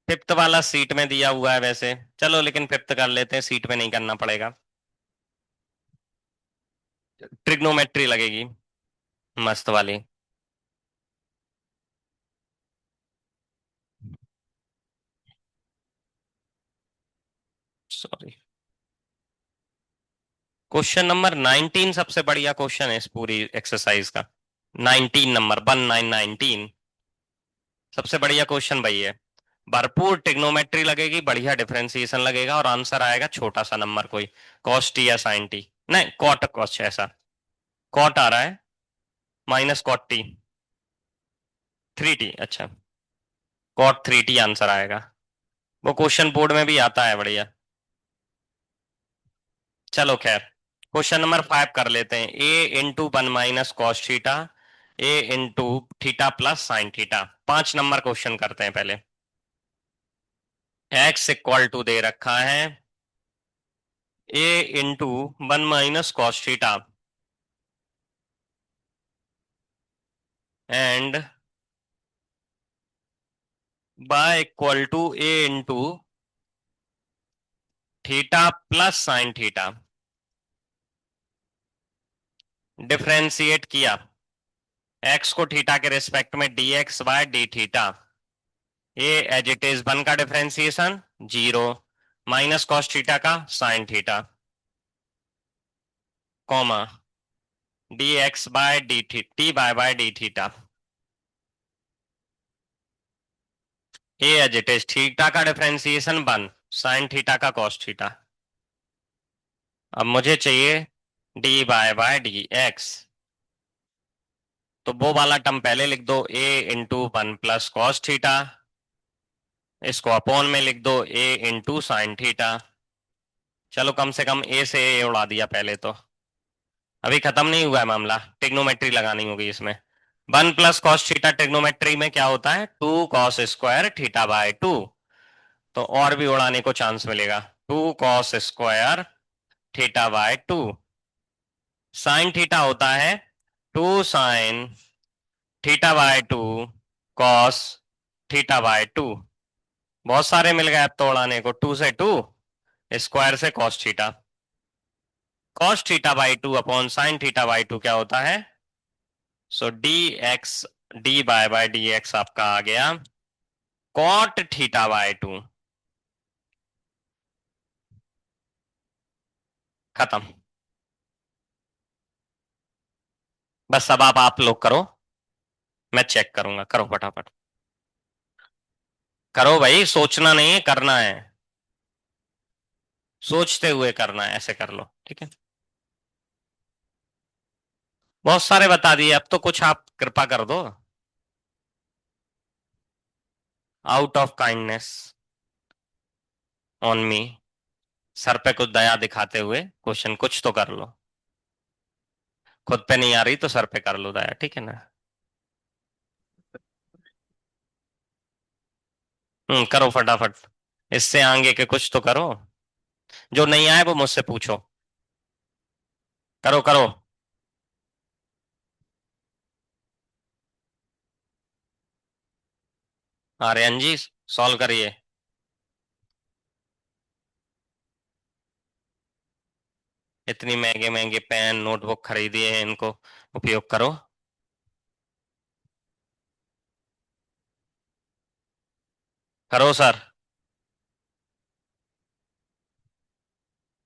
[SPEAKER 1] फिफ्थ वाला सीट में दिया हुआ है वैसे, चलो लेकिन फिफ्थ कर लेते हैं, सीट में नहीं करना पड़ेगा। ट्रिग्नोमेट्री लगेगी मस्त वाली। सॉरी, क्वेश्चन नंबर 19 सबसे बढ़िया क्वेश्चन है इस पूरी एक्सरसाइज का। 19 नंबर 1919 सबसे बढ़िया क्वेश्चन भाई है। भरपूर ट्रिग्नोमेट्री लगेगी, बढ़िया डिफरेंशिएशन लगेगा, और आंसर आएगा छोटा सा नंबर कोई, कॉस टी या साइन टी, नहीं कॉट कॉस, ऐसा कॉट आ रहा है, minus cot t, three t, अच्छा कॉट थ्री टी आंसर आएगा। वो क्वेश्चन बोर्ड में भी आता है बढ़िया। चलो खैर, क्वेश्चन नंबर 5 कर लेते हैं। A into one minus cos theta, A into theta plus sine theta. 5 number question करते हैं पहले। एक्स इक्वल टू दे रखा है A into one minus cos theta and Y equal to A into theta plus sine theta. Differentiate किया X को theta के respect में D x by D theta, ये एज इट इज वन का differentiation zero, minus cos theta का sine theta, comma d x by d theta by D theta, ये as it is theta का differentiation one, sine theta का cos theta. अब मुझे चाहिए D by D x, तो वो वाला टर्म पहले लिख दो, A into one plus cos theta, इसको अपॉन में लिख दो ए इंटू साइन थीटा। चलो कम से कम ए से ए उड़ा दिया पहले तो, अभी खत्म नहीं हुआ है मामला, ट्रिग्नोमेट्री लगानी होगी इसमें। One plus cos theta trigonometry में क्या होता है, two cos square theta by two, तो और भी उड़ाने को चांस मिलेगा। 2 cos स्क्वायर थीटा/2। साइन थीटा होता है 2 sin θ/2 कॉस θ/2। बहुत सारे मिल गए अब तो उड़ाने को। 2 से 2, स्क्वायर से cos θ। cos θ/2 अपॉन sin θ/2 क्या होता है? सो dx dy बाय dx आपका आ गया cot θ/2। खत्म। बस अब आप लोग करो, मैं चेक करूंगा। करो फटाफट। करो भाई, सोचना नहीं है, करना है। सोचते हुए करना है, ऐसे कर लो, ठीक है। बहुत सारे बता दिए, अब तो कुछ आप कृपा कर दो। Out of kindness on me, sir पे कुछ दया दिखाते हुए क्वेश्चन कुछ तो कर लो। खुद पे नहीं आ रही तो सर पे कर लो दया, ठीक है ना। करो फटाफट। इससे आगे के कुछ तो करो। जो नहीं आए वो मुझसे पूछो। करो करो। आर्यन जी, सॉल्व करिए। इतनी महंगे महंगे पेन नोटबुक खरीदिए हैं, इनको उपयोग करो। करो सर।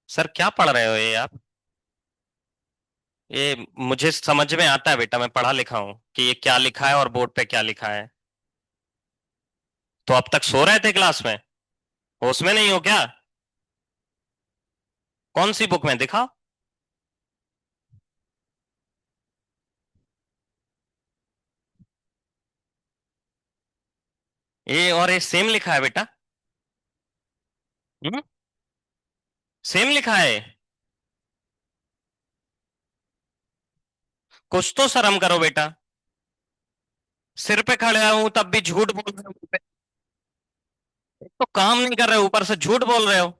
[SPEAKER 1] सर क्या पढ़ रहे हो ये आप? ये मुझे समझ में आता है बेटा, मैं पढ़ा लिखा हूँ कि ये क्या लिखा है और बोर्ड पे क्या लिखा है। तो अब तक सो रहे थे क्लास में? होश में नहीं हो क्या? कौन सी बुक में दिखाओ। ये और ये सेम लिखा है बेटा। हम्म। सेम लिखा है। कुछ तो शर्म करो बेटा। सिर पे खड़े हूं तब भी झूठ बोल रहे हो। तो काम नहीं कर रहे हो, ऊपर से झूठ बोल रहे हो।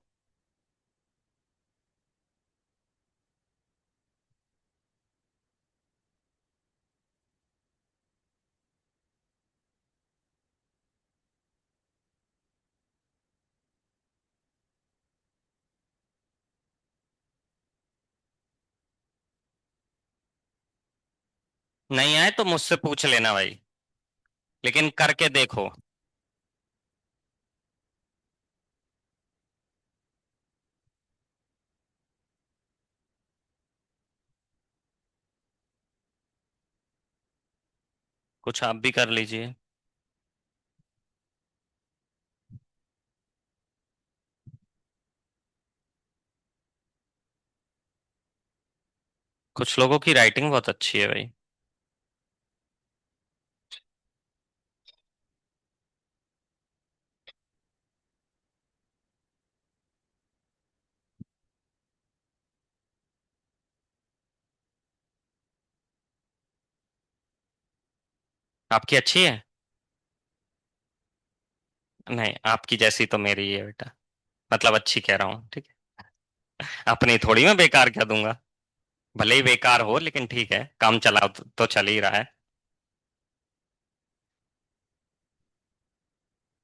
[SPEAKER 1] नहीं आए तो मुझसे पूछ लेना भाई, लेकिन करके देखो। कुछ आप भी कर लीजिए। कुछ लोगों की राइटिंग बहुत अच्छी है भाई। आपकी अच्छी है? नहीं, आपकी जैसी तो मेरी ही है बेटा। मतलब अच्छी कह रहा हूँ, ठीक है। अपनी थोड़ी मैं बेकार क्या दूंगा। भले ही बेकार हो, लेकिन ठीक है, काम चला तो चल ही रहा है।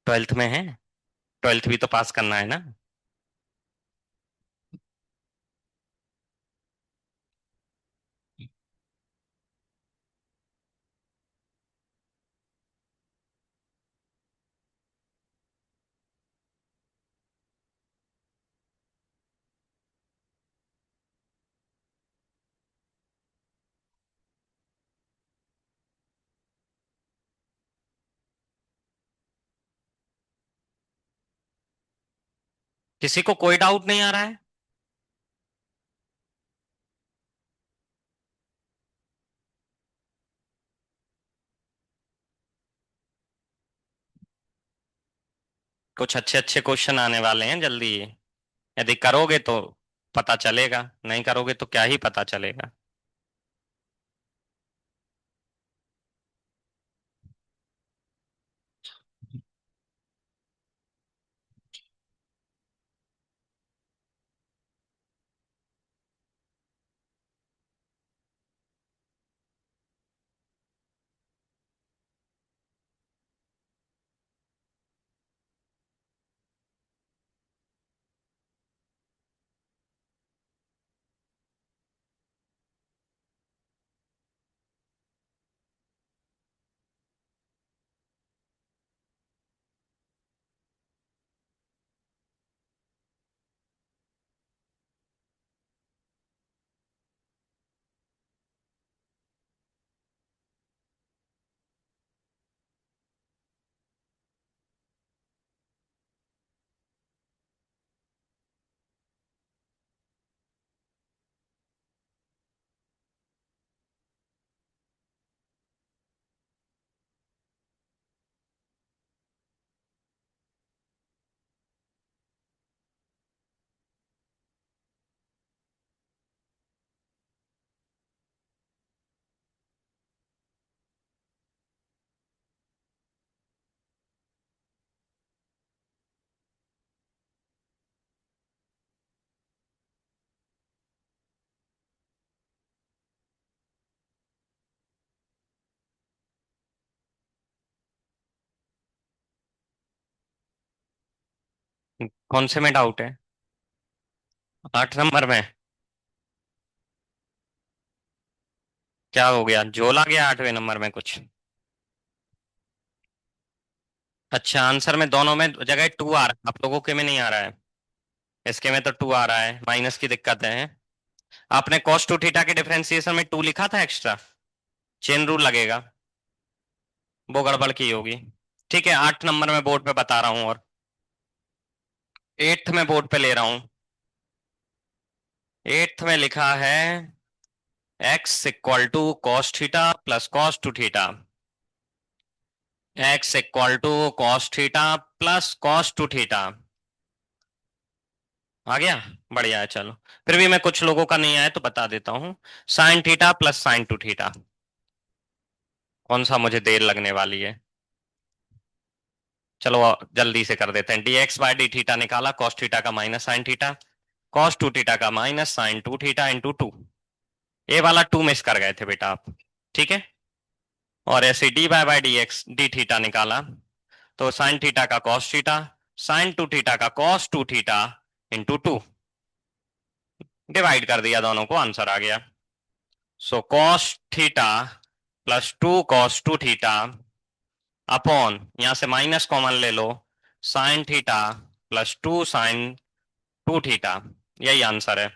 [SPEAKER 1] 12th में है। 12th भी तो पास करना है ना। किसी को कोई डाउट नहीं आ रहा है? कुछ अच्छे अच्छे क्वेश्चन आने वाले हैं जल्दी। यदि करोगे तो पता चलेगा, नहीं करोगे तो क्या ही पता चलेगा। कौन से में डाउट है? 8 नंबर में? क्या हो गया, जोला गया 8वें नंबर में कुछ? अच्छा, आंसर में दोनों में जगह 2 आ रहा है, आप लोगों के में नहीं आ रहा है। इसके में तो 2 आ रहा है, माइनस की दिक्कत है। आपने cos 2 थीटा के डिफरेंशिएशन में 2 लिखा था एक्स्ट्रा, चेन रूल लगेगा, वो गड़बड़ की होगी। ठीक है, 8 नंबर में बोर्ड पे बता रहा हूँ, और 8th में बोर्ड पे ले रहा हूँ। 8th में लिखा है x equal to cos theta plus cos two theta. x equal to cos theta plus cos two theta. आ गया? बढ़िया है, चलो। फिर भी मैं कुछ लोगों का नहीं आया तो बता देता हूँ। Sign theta plus sign two theta. कौन सा मुझे देर लगने वाली है, चलो जल्दी से कर देते हैं। D x by D theta निकाला, कॉस थीटा का minus sine theta, cos two theta का minus sine two theta into two. ये वाला 2 मिस कर गए थे बेटा आप, ठीक है। और ऐसे D bye by D x D theta निकाला, तो साइन थीटा का cos theta, sine two theta का cos two theta into two. Divide कर दिया दोनों को, आंसर आ गया। So cos theta plus two cos two theta upon, यहां से माइनस कॉमन ले लो, sine theta plus two sine two theta. यही आंसर है।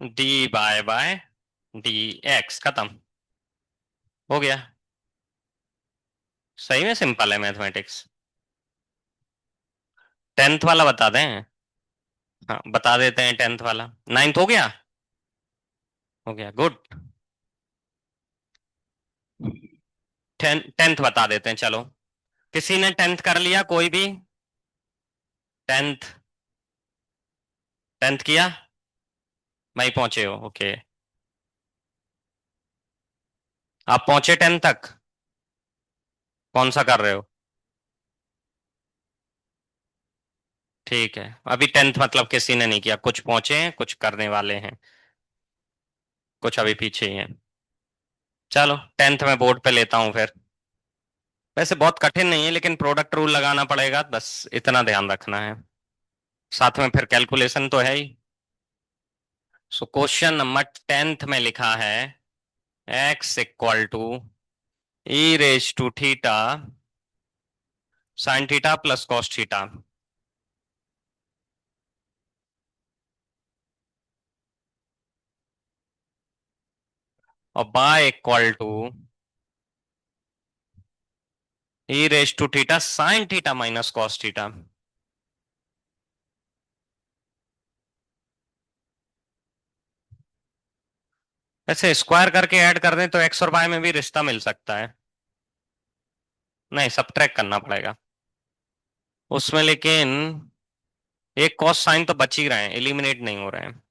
[SPEAKER 1] डी बाय डी एक्स खत्म, हो गया। सही में सिंपल है मैथमेटिक्स। 10th वाला बता दें? हाँ बता देते हैं, 10th वाला। 9th हो गया? हो गया, गुड। 10th बता देते हैं, चलो। किसी ने 10th कर लिया, कोई भी? 10th? 10th किया? वहीं पहुंचे हो, ओके। आप पहुंचे 10th तक? कौन सा कर रहे हो? ठीक है, अभी 10th मतलब किसी ने नहीं किया, कुछ पहुंचे हैं कुछ करने वाले हैं, कुछ अभी पीछे ही हैं। चलो 10th में बोर्ड पे लेता हूँ फिर। वैसे बहुत कठिन नहीं है, लेकिन प्रोडक्ट रूल लगाना पड़ेगा, बस इतना ध्यान रखना है। साथ में फिर कैलकुलेशन तो है ही। सो क्वेश्चन नंबर 10th में लिखा है x equal to E raise to theta sine theta plus cos theta. और Y equal to E raise to theta sine theta minus cos theta. वैसे स्क्वायर करके ऐड कर दें तो एक्स और वाई में भी रिश्ता मिल सकता है। नहीं, सबट्रैक्ट करना पड़ेगा उसमें, लेकिन एक कॉस साइन तो बच ही रहे हैं, एलिमिनेट नहीं हो रहे हैं।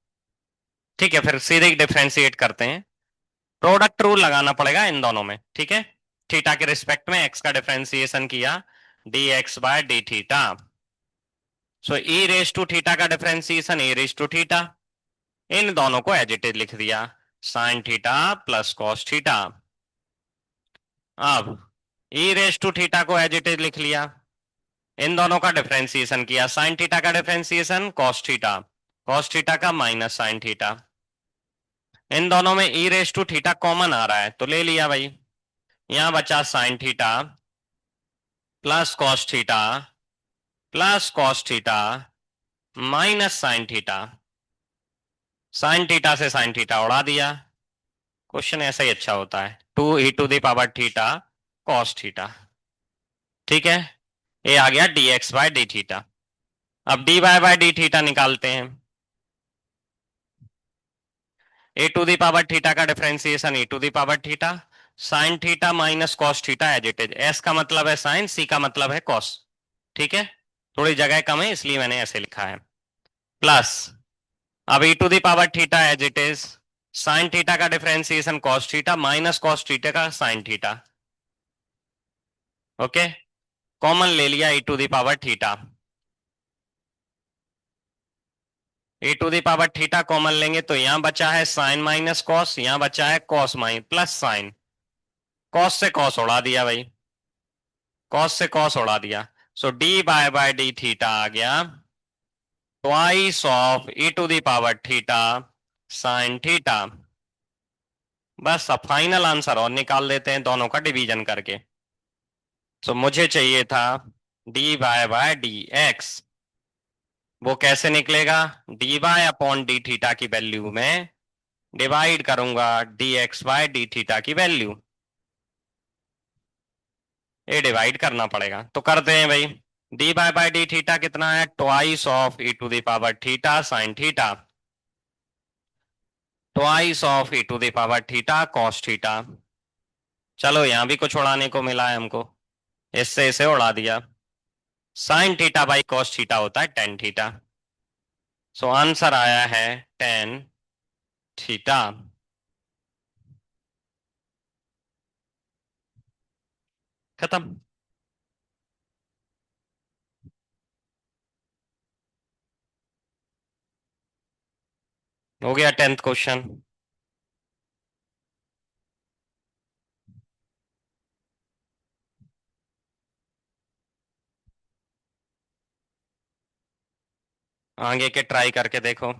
[SPEAKER 1] ठीक है, फिर सीधे डिफरेंशिएट करते हैं। प्रोडक्ट रूल लगाना पड़ेगा इन दोनों में, ठीक है। थीटा के रिस्पेक्ट में एक्स का डिफरेंशिएशन किया, D x by D theta. So E raise to theta का differentiation E raise to theta, इन दोनों को एज इट इज लिख दिया, sine theta plus cos theta. अब ई रेज टू थीटा को एज इट इज लिख लिया, इन दोनों का डिफरेंशिएशन किया, साइन थीटा का differentiation cos theta, cos theta का माइनस साइन थीटा। इन दोनों में E raise to theta common आ रहा है तो ले लिया भाई। यहां बचा sign theta plus cos theta plus cos theta minus sine theta. Sine theta से साइन थीटा उड़ा दिया। क्वेश्चन ऐसा ही अच्छा होता है, 2e⁻ थीटा कॉस थीटा। ठीक है, ये आ गया dx बाय डी थीटा। अब dy बाय डी थीटा निकालते हैं। e⁻ थीटा का differentiation e⁻ theta, sine theta minus cos theta as it is. s का मतलब है साइन, c का मतलब है कॉस। ठीक है, थोड़ी जगह कम है इसलिए मैंने ऐसे लिखा है। प्लस, अब e⁻ theta as it is, sine theta का differentiation cos theta minus cos theta का साइन थीटा। ओके, कॉमन ले लिया e⁻ theta. e⁻ theta common लेंगे तो यहां बचा है साइन माइनस कॉस, यहां बचा है cos minus plus sine, cos से कॉस उड़ा दिया भाई। कॉस से कॉस उड़ा दिया। So D by D theta आ गया twice of e to the power theta sine theta. बस अब फाइनल आंसर और निकाल देते हैं दोनों का डिवीजन करके। तो मुझे चाहिए था डी बाय डी एक्स। वो कैसे निकलेगा? D y upon d theta की वैल्यू में डिवाइड करूंगा d x by D theta की वैल्यू। ये डिवाइड करना पड़ेगा तो करते हैं भाई। डी बाय डी थीटा कितना है? Twice of e to the power theta sine theta twice of e to the power theta cos theta. चलो यहां भी कुछ उड़ाने को मिला है हमको, इससे इसे उड़ा दिया। Sine theta by cos theta होता है टेन थीटा। सो आंसर आया है टेन थीटा। खत्म। हो गया 10th क्वेश्चन। आगे के ट्राई करके देखो।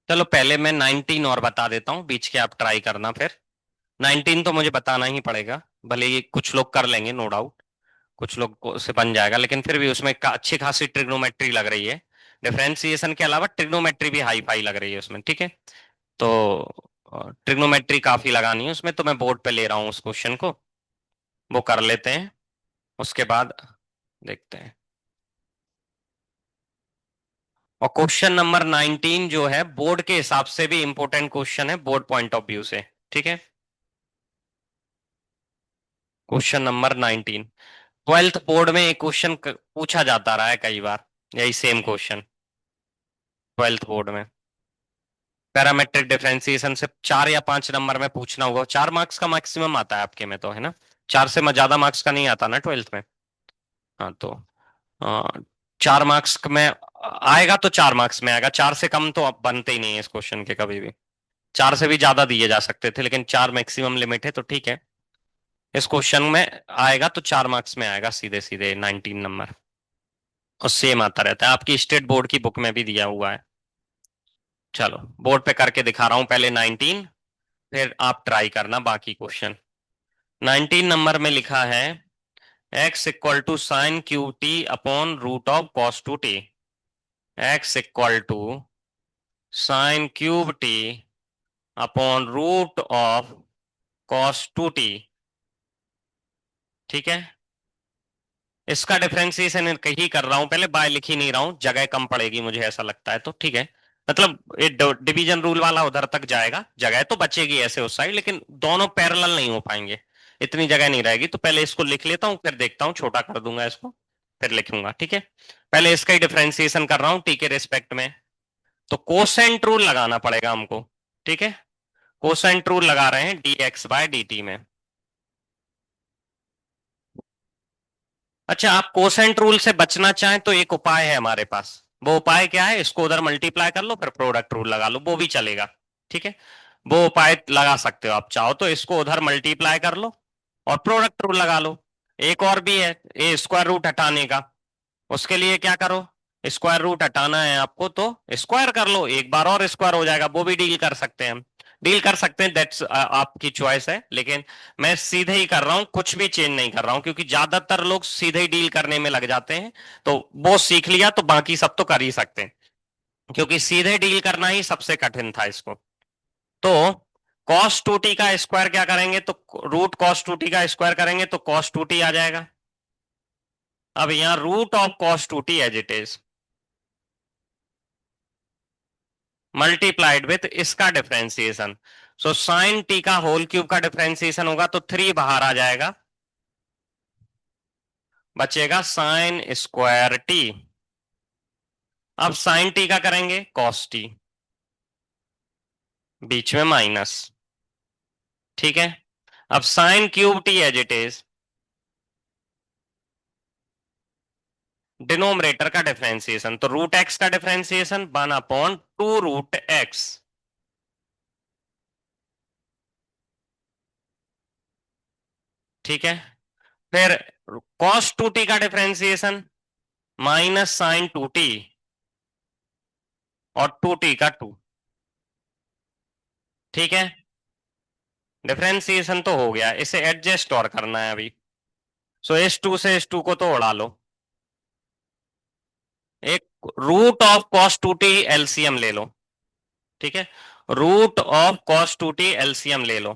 [SPEAKER 1] चलो पहले मैं 19 और बता देता हूँ, बीच के आप ट्राई करना फिर। 19 तो मुझे बताना ही पड़ेगा, भले ये कुछ लोग कर लेंगे नो डाउट, कुछ लोग को से बन जाएगा, लेकिन फिर भी उसमें अच्छी खासी ट्रिग्नोमेट्री लग रही है। डिफरेंशिएशन के अलावा ट्रिग्नोमेट्री भी हाई फाई लग रही है उसमें, ठीक है। तो ट्रिग्नोमेट्री काफी लगानी है उसमें, तो मैं बोर्ड पे ले रहा हूँ उस क्वेश्चन को, वो कर लेते हैं, उसके बाद देखते हैं। और क्वेश्चन नंबर 19 जो है बोर्ड के हिसाब से भी इंपॉर्टेंट क्वेश्चन है, बोर्ड पॉइंट ऑफ व्यू से, ठीक है। क्वेश्चन नंबर 19 ट्वेल्थ बोर्ड में एक क्वेश्चन पूछा जाता रहा है कई बार, यही सेम क्वेश्चन ट्वेल्थ बोर्ड में। पैरामेट्रिक डिफरेंशिएशन से 4 या 5 नंबर में पूछना होगा, 4 मार्क्स का मैक्सिमम आता है आपके में तो, है ना? 4 से ज्यादा मार्क्स का नहीं आता ना ट्वेल्थ में। हाँ तो 4 मार्क्स में आएगा तो 4 मार्क्स में आएगा, 4 से कम तो अब बनते ही नहीं है इस क्वेश्चन के कभी भी। 4 से भी ज्यादा दिए जा सकते थे, लेकिन 4 मैक्सिमम लिमिट है तो ठीक है। इस क्वेश्चन में आएगा तो 4 मार्क्स में आएगा सीधे सीधे 19 नंबर। और सेम आता रहता है, आपकी स्टेट बोर्ड की बुक में भी दिया हुआ है। चलो बोर्ड पे करके दिखा रहा हूं पहले 19, फिर आप ट्राई करना बाकी क्वेश्चन। 19 नंबर में लिखा है x equal to sine cube t upon root of cos two t. X equal to sine cube t upon root of cos two t, ठीक है। इसका डिफरेंशिएशन ही कर रहा हूं, पहले बाय लिख ही नहीं रहा हूं, जगह कम पड़ेगी मुझे ऐसा लगता है, तो ठीक है। मतलब ये डिवीजन रूल वाला उधर तक जाएगा, जगह तो बचेगी ऐसे उस साइड, लेकिन दोनों पैरेलल नहीं हो पाएंगे, इतनी जगह नहीं रहेगी। तो पहले इसको लिख लेता हूं, फिर देखता हूँ, छोटा कर दूंगा इसको, फिर लिखूंगा, ठीक है। पहले इसका ही डिफरेंशिएशन कर रहा हूँ टी के रिस्पेक्ट में। तो कोसेंट रूल लगाना पड़ेगा हमको, ठीक है। कोसेंट रूल लगा रहे हैं D x by d t में। अच्छा, आप कोसेंट रूल से बचना चाहें तो एक उपाय है हमारे पास। वो उपाय क्या है? इसको उधर मल्टीप्लाई कर लो, फिर प्रोडक्ट रूल लगा लो, वो भी चलेगा, ठीक है। वो उपाय लगा सकते हो आप, चाहो तो इसको उधर मल्टीप्लाई कर लो और प्रोडक्ट रूल लगा लो। एक और भी है, ये स्क्वायर रूट हटाने का। उसके लिए क्या करो, स्क्वायर रूट हटाना है आपको तो स्क्वायर कर लो, एक बार और स्क्वायर हो जाएगा, वो भी डील कर सकते हैं हम। डील कर सकते हैं, दैट्स आपकी चॉइस है, लेकिन मैं सीधे ही कर रहा हूं, कुछ भी चेंज नहीं कर रहा हूं, क्योंकि ज्यादातर लोग सीधे ही डील करने में लग जाते हैं। तो वो सीख लिया तो बाकी सब तो कर ही सकते हैं, क्योंकि सीधे डील करना ही सबसे कठिन था इसको। तो कॉस टू टी का स्क्वायर क्या करेंगे, तो रूट कॉस टू टी का स्क्वायर करेंगे तो कॉस टू टी आ जाएगा। अब यहाँ root of cos two t as it is multiplied with इसका डिफरेंशिएशन। सो साइन टी का होल क्यूब का डिफरेंशिएशन होगा तो 3 बाहर आ जाएगा, बचेगा साइन स्क्वायर टी। अब साइन टी का करेंगे कॉस टी, बीच में माइनस, ठीक है। अब sine cube t as it is, denominator का डिफरेंशिएशन, तो रूट एक्स का डिफरेंशिएशन 1/2 रूट एक्स। ठीक है। फिर कॉस टू टी का डिफरेंशिएशन -sin 2t और 2t का 2। ठीक है। डिफरेंशिएशन तो हो गया, इसे एडजस्ट और करना है अभी। सो S2 से S2 को तो उड़ा लो। एक root of cos two t LCM ले लो। ठीक है। Root of cos two t LCM ले लो,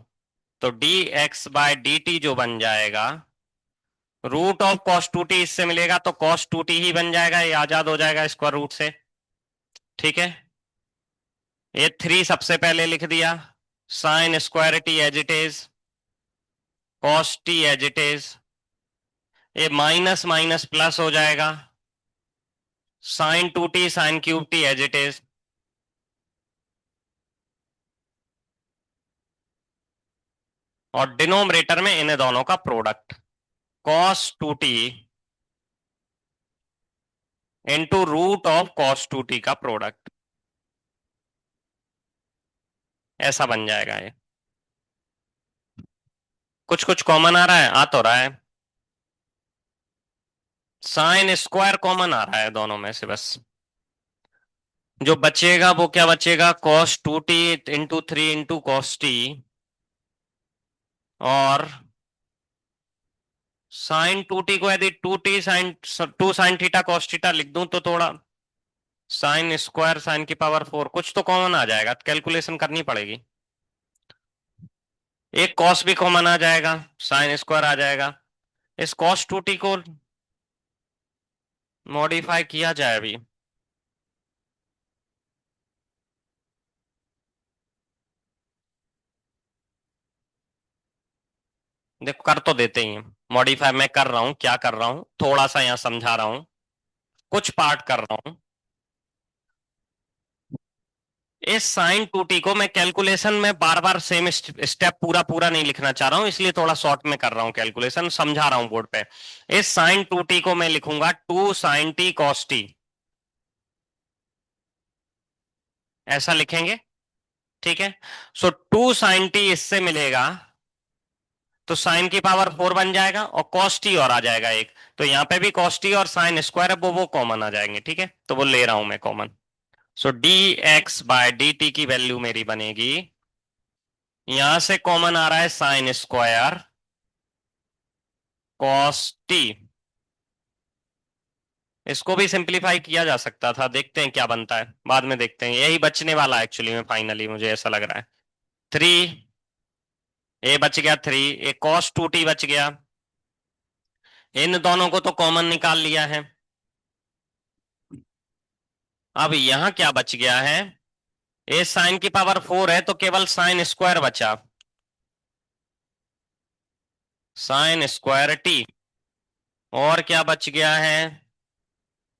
[SPEAKER 1] तो dx/dt जो बन जाएगा, root of cos two t इससे मिलेगा तो कॉस टू टी ही बन जाएगा, ये आजाद हो जाएगा स्क्वायर रूट से। ठीक है। ये 3 सबसे पहले लिख दिया, sine square T as it is, cos t as it is, ये माइनस माइनस प्लस हो जाएगा, sin 2t sine cube t as it is, और डिनोमिनेटर में इन दोनों का product cos 2t into root of cos 2t का product, ऐसा बन जाएगा ये। कुछ कुछ कॉमन आ रहा है, आ तो रहा है, साइन स्क्वायर कॉमन आ रहा है दोनों में से बस। जो बचेगा वो क्या बचेगा, cos 2t into 3 into cos t, और sin 2t को यदि 2 साइन थीटा cos थीटा लिख दूं तो थोड़ा साइन स्क्वायर sin⁴ कुछ तो कॉमन आ जाएगा, कैलकुलेशन करनी पड़ेगी। एक कॉस भी कॉमन आ जाएगा, साइन स्क्वायर आ जाएगा। इस cos 2t को मॉडिफाई किया जाए अभी। देखो कर तो देते ही हैं, मॉडिफाई मैं कर रहा हूं, क्या कर रहा हूं, थोड़ा सा यहाँ समझा रहा हूं, कुछ पार्ट कर रहा हूं। इस sin 2t को मैं कैलकुलेशन में बार बार सेम स्टेप पूरा पूरा नहीं लिखना चाह रहा हूं, इसलिए थोड़ा शॉर्ट में कर रहा हूं, कैलकुलेशन समझा रहा हूं बोर्ड पे। इस sin 2t को मैं लिखूंगा 2 sin t cos t, ऐसा लिखेंगे। ठीक है। सो 2 sin t इससे मिलेगा तो sin⁴ बन जाएगा, और cos t और आ जाएगा एक, तो यहाँ पे भी cos t और साइन स्क्वायर है वो कॉमन आ जाएंगे। ठीक है, तो वो ले रहा हूं मैं कॉमन। सो dx/dt की वैल्यू मेरी बनेगी, यहां से कॉमन आ रहा है साइन स्क्वायर cos t, इसको भी सिंप्लीफाई किया जा सकता था, देखते हैं क्या बनता है, बाद में देखते हैं, यही बचने वाला है एक्चुअली में, फाइनली मुझे ऐसा लग रहा है। 3, ए बच गया 3, एक cos 2t बच गया, इन दोनों को तो कॉमन निकाल लिया है। अब यहां क्या बच गया है, ए sin⁴ है तो केवल साइन स्क्वायर बचा, साइन स्क्वायर टी, और क्या बच गया है,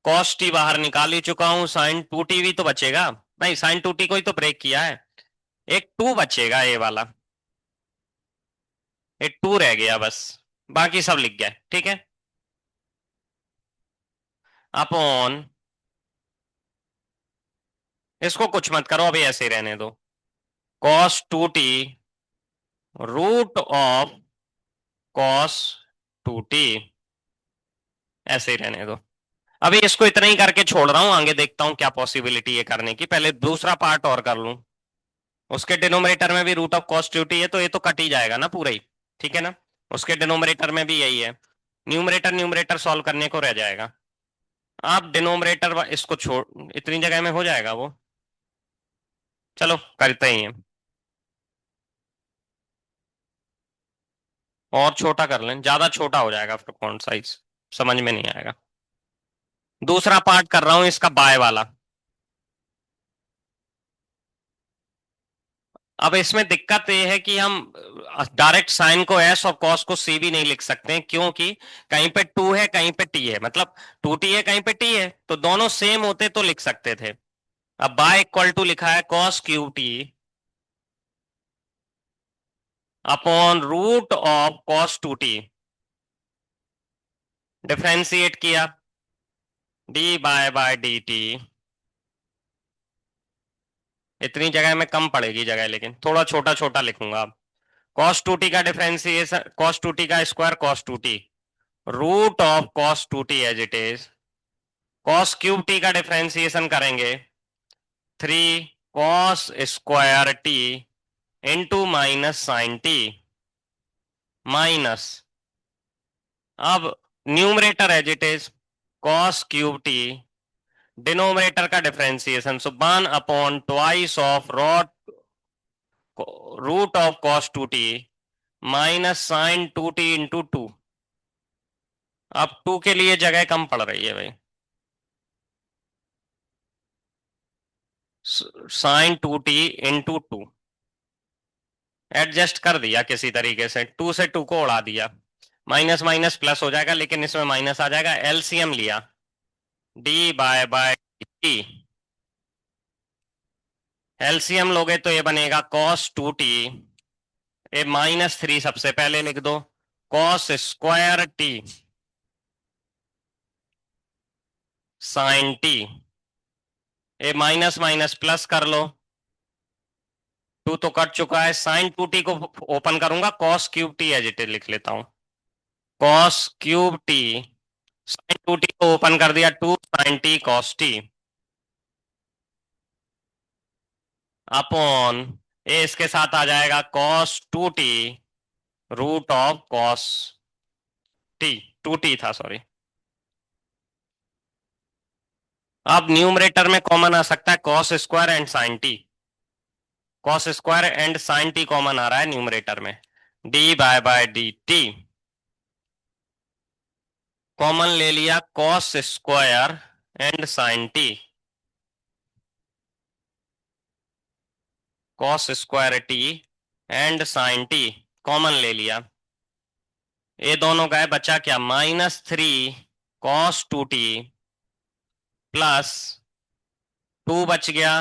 [SPEAKER 1] cos t बाहर निकाल ही चुका हूं, sin 2t भी तो बचेगा, नहीं sin 2t को ही तो ब्रेक किया है, एक 2 बचेगा ये वाला, ये 2 रह गया बस, बाकी सब लिख गया। ठीक है। अपॉन, इसको कुछ मत करो अभी, ऐसे ही रहने दो, cos 2t root of cos 2t, ऐसे ही रहने दो। अभी इसको इतना ही करके छोड़ रहा हूं, आगे देखता हूं क्या पॉसिबिलिटी है करने की, पहले दूसरा पार्ट और कर लूं। उसके डिनोमिनेटर में भी रूट ऑफ cos 2t है तो ये तो कट ही जाएगा ना पूरा ही। ठीक है ना, उसके डिनोमिनेटर में भी यही है, न्यूमरेटर न्यूमरेटर सॉल्व करने को रह जाएगा। आप डिनोमिनेटर इसको छोड़, इतनी जगह में हो जाएगा वो, चलो करते ही हैं, और छोटा कर लें, ज्यादा छोटा हो जाएगा फिर फॉन्ट साइज, समझ में नहीं आएगा। दूसरा पार्ट कर रहा हूं इसका बाय वाला। अब इसमें दिक्कत ये है कि हम डायरेक्ट साइन को एस और कॉस को सी भी नहीं लिख सकते हैं, क्योंकि कहीं पे 2 है कहीं पे टी है, मतलब 2t है कहीं पे टी है, तो दोनों सेम होते तो लिख सकते थे। अब बाय इक्वल टू लिखा है cos3t upon root of cos 2t, differentiate किया, dy/dt। इतनी जगह में कम पड़ेगी जगह, लेकिन थोड़ा छोटा छोटा लिखूंगा अब। cos 2t का डिफरेंशिएशन, cos 2t का square cos 2t, root of cos 2t as it is. cos cube t का डिफरेंशिएशन करेंगे 3 cos² t into minus sine T, minus, अब numerator as it is cos cube t, denominator का differentiation so 1/2 of root of cos 2t minus sine 2t into 2। अब 2 के लिए जगह कम पड़ रही है भाई, साइन 2t इंटू 2 एडजस्ट कर दिया किसी तरीके से, 2 से 2 को उड़ा दिया, माइनस माइनस प्लस हो जाएगा, लेकिन इसमें माइनस आ जाएगा। एलसीएम लिया, dy/, टी, एलसीएम लोगे तो ये बनेगा cos 2t, ये -3 सबसे पहले लिख दो, cos² t साइन टी, ये माइनस माइनस प्लस कर लो, 2 तो कट चुका है, साइन 2t को ओपन करूंगा, cos cube t as it is लिख लेता हूं, cos cube t, sign 2t को ओपन कर दिया, 2 sine t cos t upon, ये इसके साथ आ जाएगा cos 2t root of cos t, 2t था सॉरी। अब न्यूमरेटर में कॉमन आ सकता है cos square and sine T, cos square and sine T common आ रहा है न्यूमरेटर में, dy/dt कॉमन ले लिया, cos square and sine T, cos square T and sine T common ले लिया, ये दोनों गए, बचा क्या, -3 cos 2t प्लस 2 बच गया,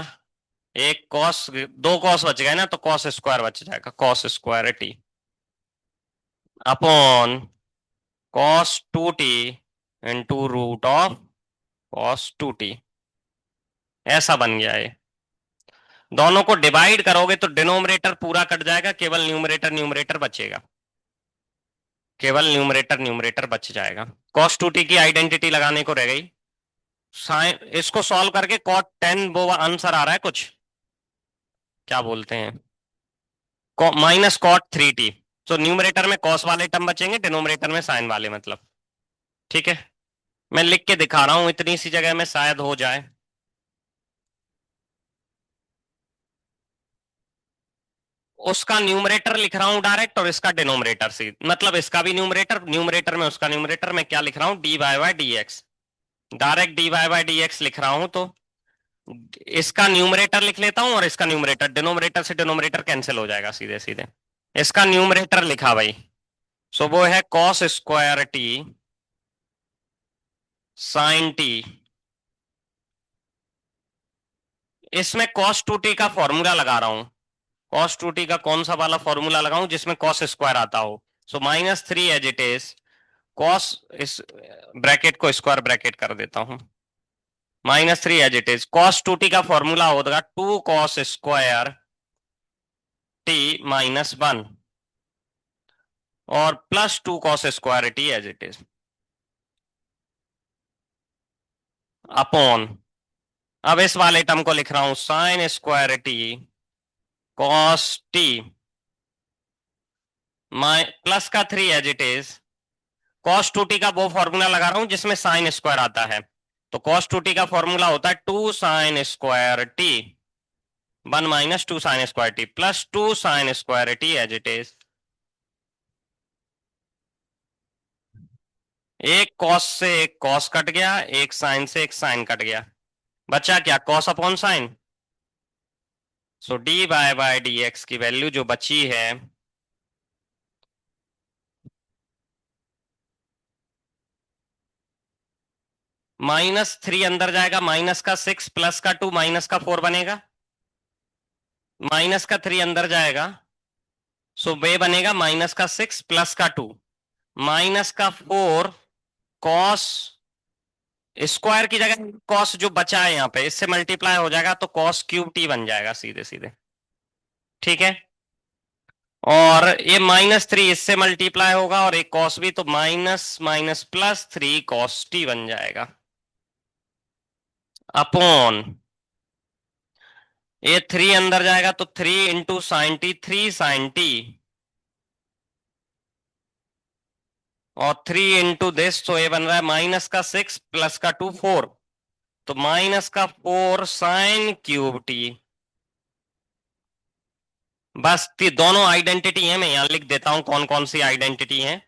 [SPEAKER 1] एक cos, 2 cos बच गए ना, तो cos स्क्वायर बच जाएगा, cos square t upon cos 2t into root of cos 2t, ऐसा बन गया है। दोनों को डिवाइड करोगे तो डिनोमिनेटर पूरा कट जाएगा, केवल न्यूमरेटर न्यूमरेटर बचेगा, केवल न्यूमरेटर न्यूमरेटर बच जाएगा। cos 2t की आइडेंटिटी लगाने को रह गई, साइन, इसको सॉल्व करके cot 10 वो आंसर आ रहा है कुछ, क्या बोलते हैं, -cot 3t, तो न्यूमरेटर में cos वाले टर्म बचेंगे, डिनोमिनेटर में साइन वाले, मतलब ठीक है। मैं लिख के दिखा रहा हूं, इतनी सी जगह में शायद हो जाए। उसका न्यूमरेटर लिख रहा हूं डायरेक्ट, और इसका डिनोमिनेटर से, मतलब इसका भी न्यूमरेटर, न्यूमरेटर में उसका न्यूमरेटर, मैं क्या लिख रहा हूं, dy/dx, डायरेक्ट dy/dx लिख रहा हूं, तो इसका न्यूमरेटर लिख लेता हूं और इसका न्यूमरेटर, डिनोमिनेटर से डिनोमिनेटर कैंसिल हो जाएगा सीधे सीधे। इसका न्यूमरेटर लिखा भाई, सो वो है cos square t sine t, इसमें cos 2t का फॉर्मूला लगा रहा हूं, cos 2t का कौन सा वाला फॉर्मूला लगाऊं जिसमें cos स्क्वायर आता हो, सो -3 एज इट इज cos, इस ब्रैकेट को स्क्वायर ब्रैकेट कर देता हूं, -3 as it is, cos 2t का फॉर्मूला होगा 2 cos स्क्वायर t -1 और +2 cos square t as it is upon, अब इस वाले टर्म को लिख रहा हूं sine square t cos t plus का 3 as it is, cos 2t का वो फॉर्मूला लगा रहा हूं जिसमें साइन स्क्वायर आता है, तो cos 2t का फॉर्मूला होता है 2 sine square T 1 - 2 sine square T plus 2 sine square T as it is, एक cos से एक cos कट गया, एक साइन से एक साइन कट गया, बचा क्या, cos अपॉन साइन, सो dy/dx की वैल्यू जो बची है, -3 अंदर जाएगा, माइनस का 6 प्लस का 2 माइनस का 4 बनेगा, माइनस का 3 अंदर जाएगा, सो वे बनेगा -6 प्लस का 2 -4 cos स्क्वायर की जगह कॉस जो बचा है यहाँ पे इससे मल्टीप्लाई हो जाएगा तो कॉस क्यूब टी बन जाएगा सीधे सीधे। ठीक है। और ये -3 इससे मल्टीप्लाई होगा और एक कॉस भी, तो माइनस माइनस +3 कॉस टी बन जाएगा अपॉन ये 3 अंदर जाएगा तो 3 × sin t, 3 sin t, और 3 × this, तो ये बन रहा है -6 +2 4, तो -4 sin³ t। बस दोनों आइडेंटिटी है, मैं यहां लिख देता हूं कौन कौन सी आइडेंटिटी है।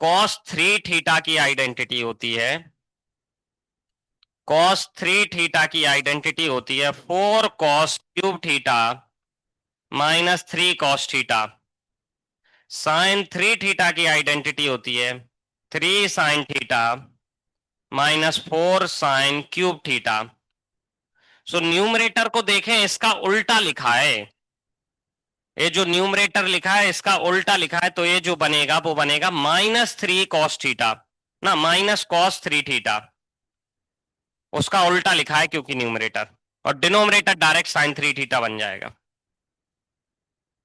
[SPEAKER 1] cos 3 थीटा की आइडेंटिटी होती है, cos 3 थीटा की आइडेंटिटी होती है 4 cos³ theta -3 cos theta. sin 3 theta की आइडेंटिटी होती है 3 sin theta -4 sin³ theta. So numerator को देखें, इसका उल्टा लिखा है, ये जो न्यूमरेटर लिखा है इसका उल्टा लिखा है, तो ये जो बनेगा वो बनेगा -3 cos थीटा ना, -cos 3 थीटा, उसका उल्टा लिखा है क्योंकि न्यूमरेटर, और डिनोमिनेटर डायरेक्ट sin 3 थीटा बन जाएगा।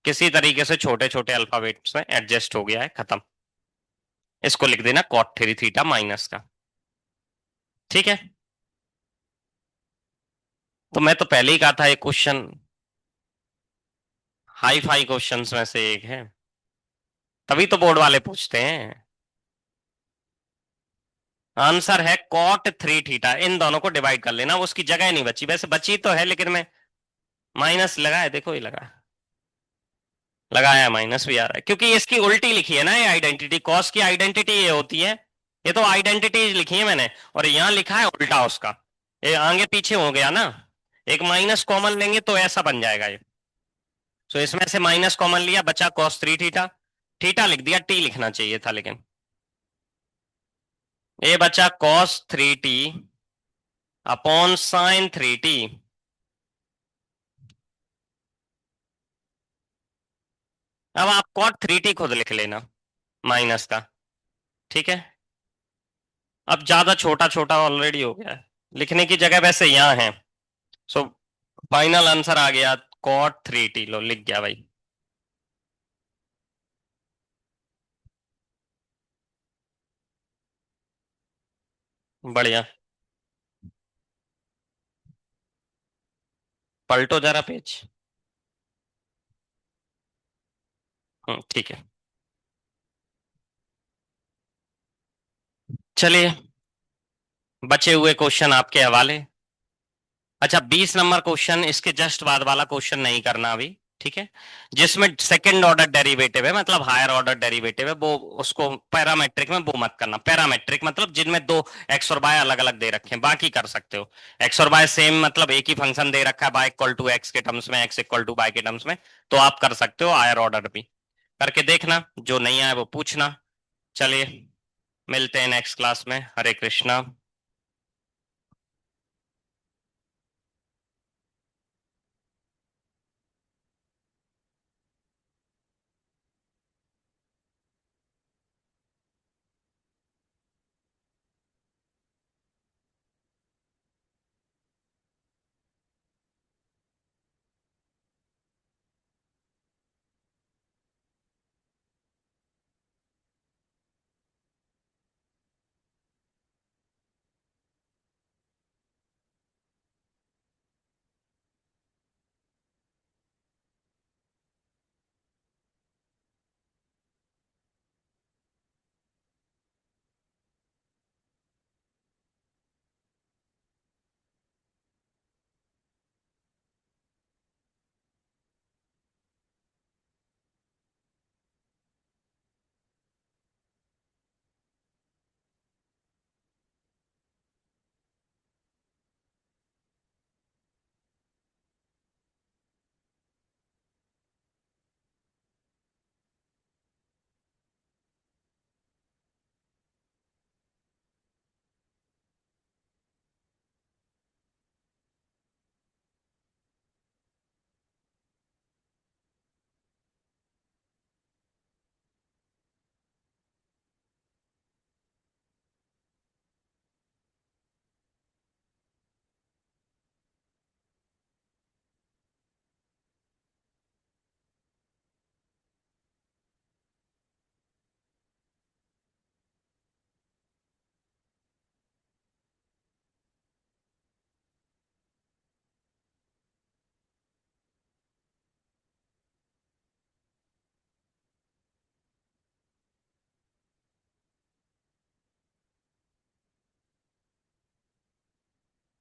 [SPEAKER 1] किसी तरीके से छोटे छोटे अल्फाबेट्स में एडजस्ट हो गया है, खत्म। इसको लिख देना cot 3 थीटा माइनस का। ठीक है। तो मैं तो पहले ही कहा था ये क्वेश्चन हाई फाई क्वेश्चंस में से एक है, तभी तो बोर्ड वाले पूछते हैं। आंसर है cot 3 थीटा। इन दोनों को डिवाइड कर लेना, उसकी जगह नहीं बची, वैसे बची तो है लेकिन मैं माइनस लगाया, देखो ये लगा लगाया, माइनस भी आ रहा है क्योंकि इसकी उल्टी लिखी है ना ये आइडेंटिटी, कॉस की आइडेंटिटी ये होती है, ये तो आइडेंटिटी लिखी है मैंने, और यहाँ लिखा है उल्टा उसका, ये आगे पीछे हो गया ना, एक माइनस कॉमन लेंगे तो ऐसा बन जाएगा ये। सो इसमें से माइनस कॉमन लिया, बचा cos 3 थीटा, थीटा लिख दिया, टी लिखना चाहिए था लेकिन, ये बचा cos 3t upon sin 3t। अब आप cot 3t खुद लिख लेना माइनस का। ठीक है। अब ज्यादा छोटा छोटा ऑलरेडी हो गया है, लिखने की जगह वैसे यहाँ है। सो फाइनल आंसर आ गया cot 3t, लो लिख गया भाई। बढ़िया। पलटो जरा पेज। ठीक है। चलिए, बचे हुए क्वेश्चन आपके हवाले। अच्छा, 20 नंबर क्वेश्चन, इसके जस्ट बाद वाला क्वेश्चन नहीं करना अभी। ठीक है। जिसमें सेकंड ऑर्डर डेरिवेटिव है, मतलब हायर ऑर्डर डेरिवेटिव है, वो उसको पैरामेट्रिक में वो मत करना। पैरामेट्रिक मतलब जिनमें दो एक्स और बाय अलग अलग दे रखे हैं, बाकी कर सकते हो। एक्स और बाय सेम मतलब एक ही फंक्शन दे रखा है, बाय इक्वल टू एक्स के टर्म्स में, एक्स इक्वल टू बाय के टर्म्स में, तो आप कर सकते हो हायर ऑर्डर भी। करके देखना, जो नहीं आए वो पूछना। चलिए, मिलते हैं नेक्स्ट क्लास में। हरे कृष्णा।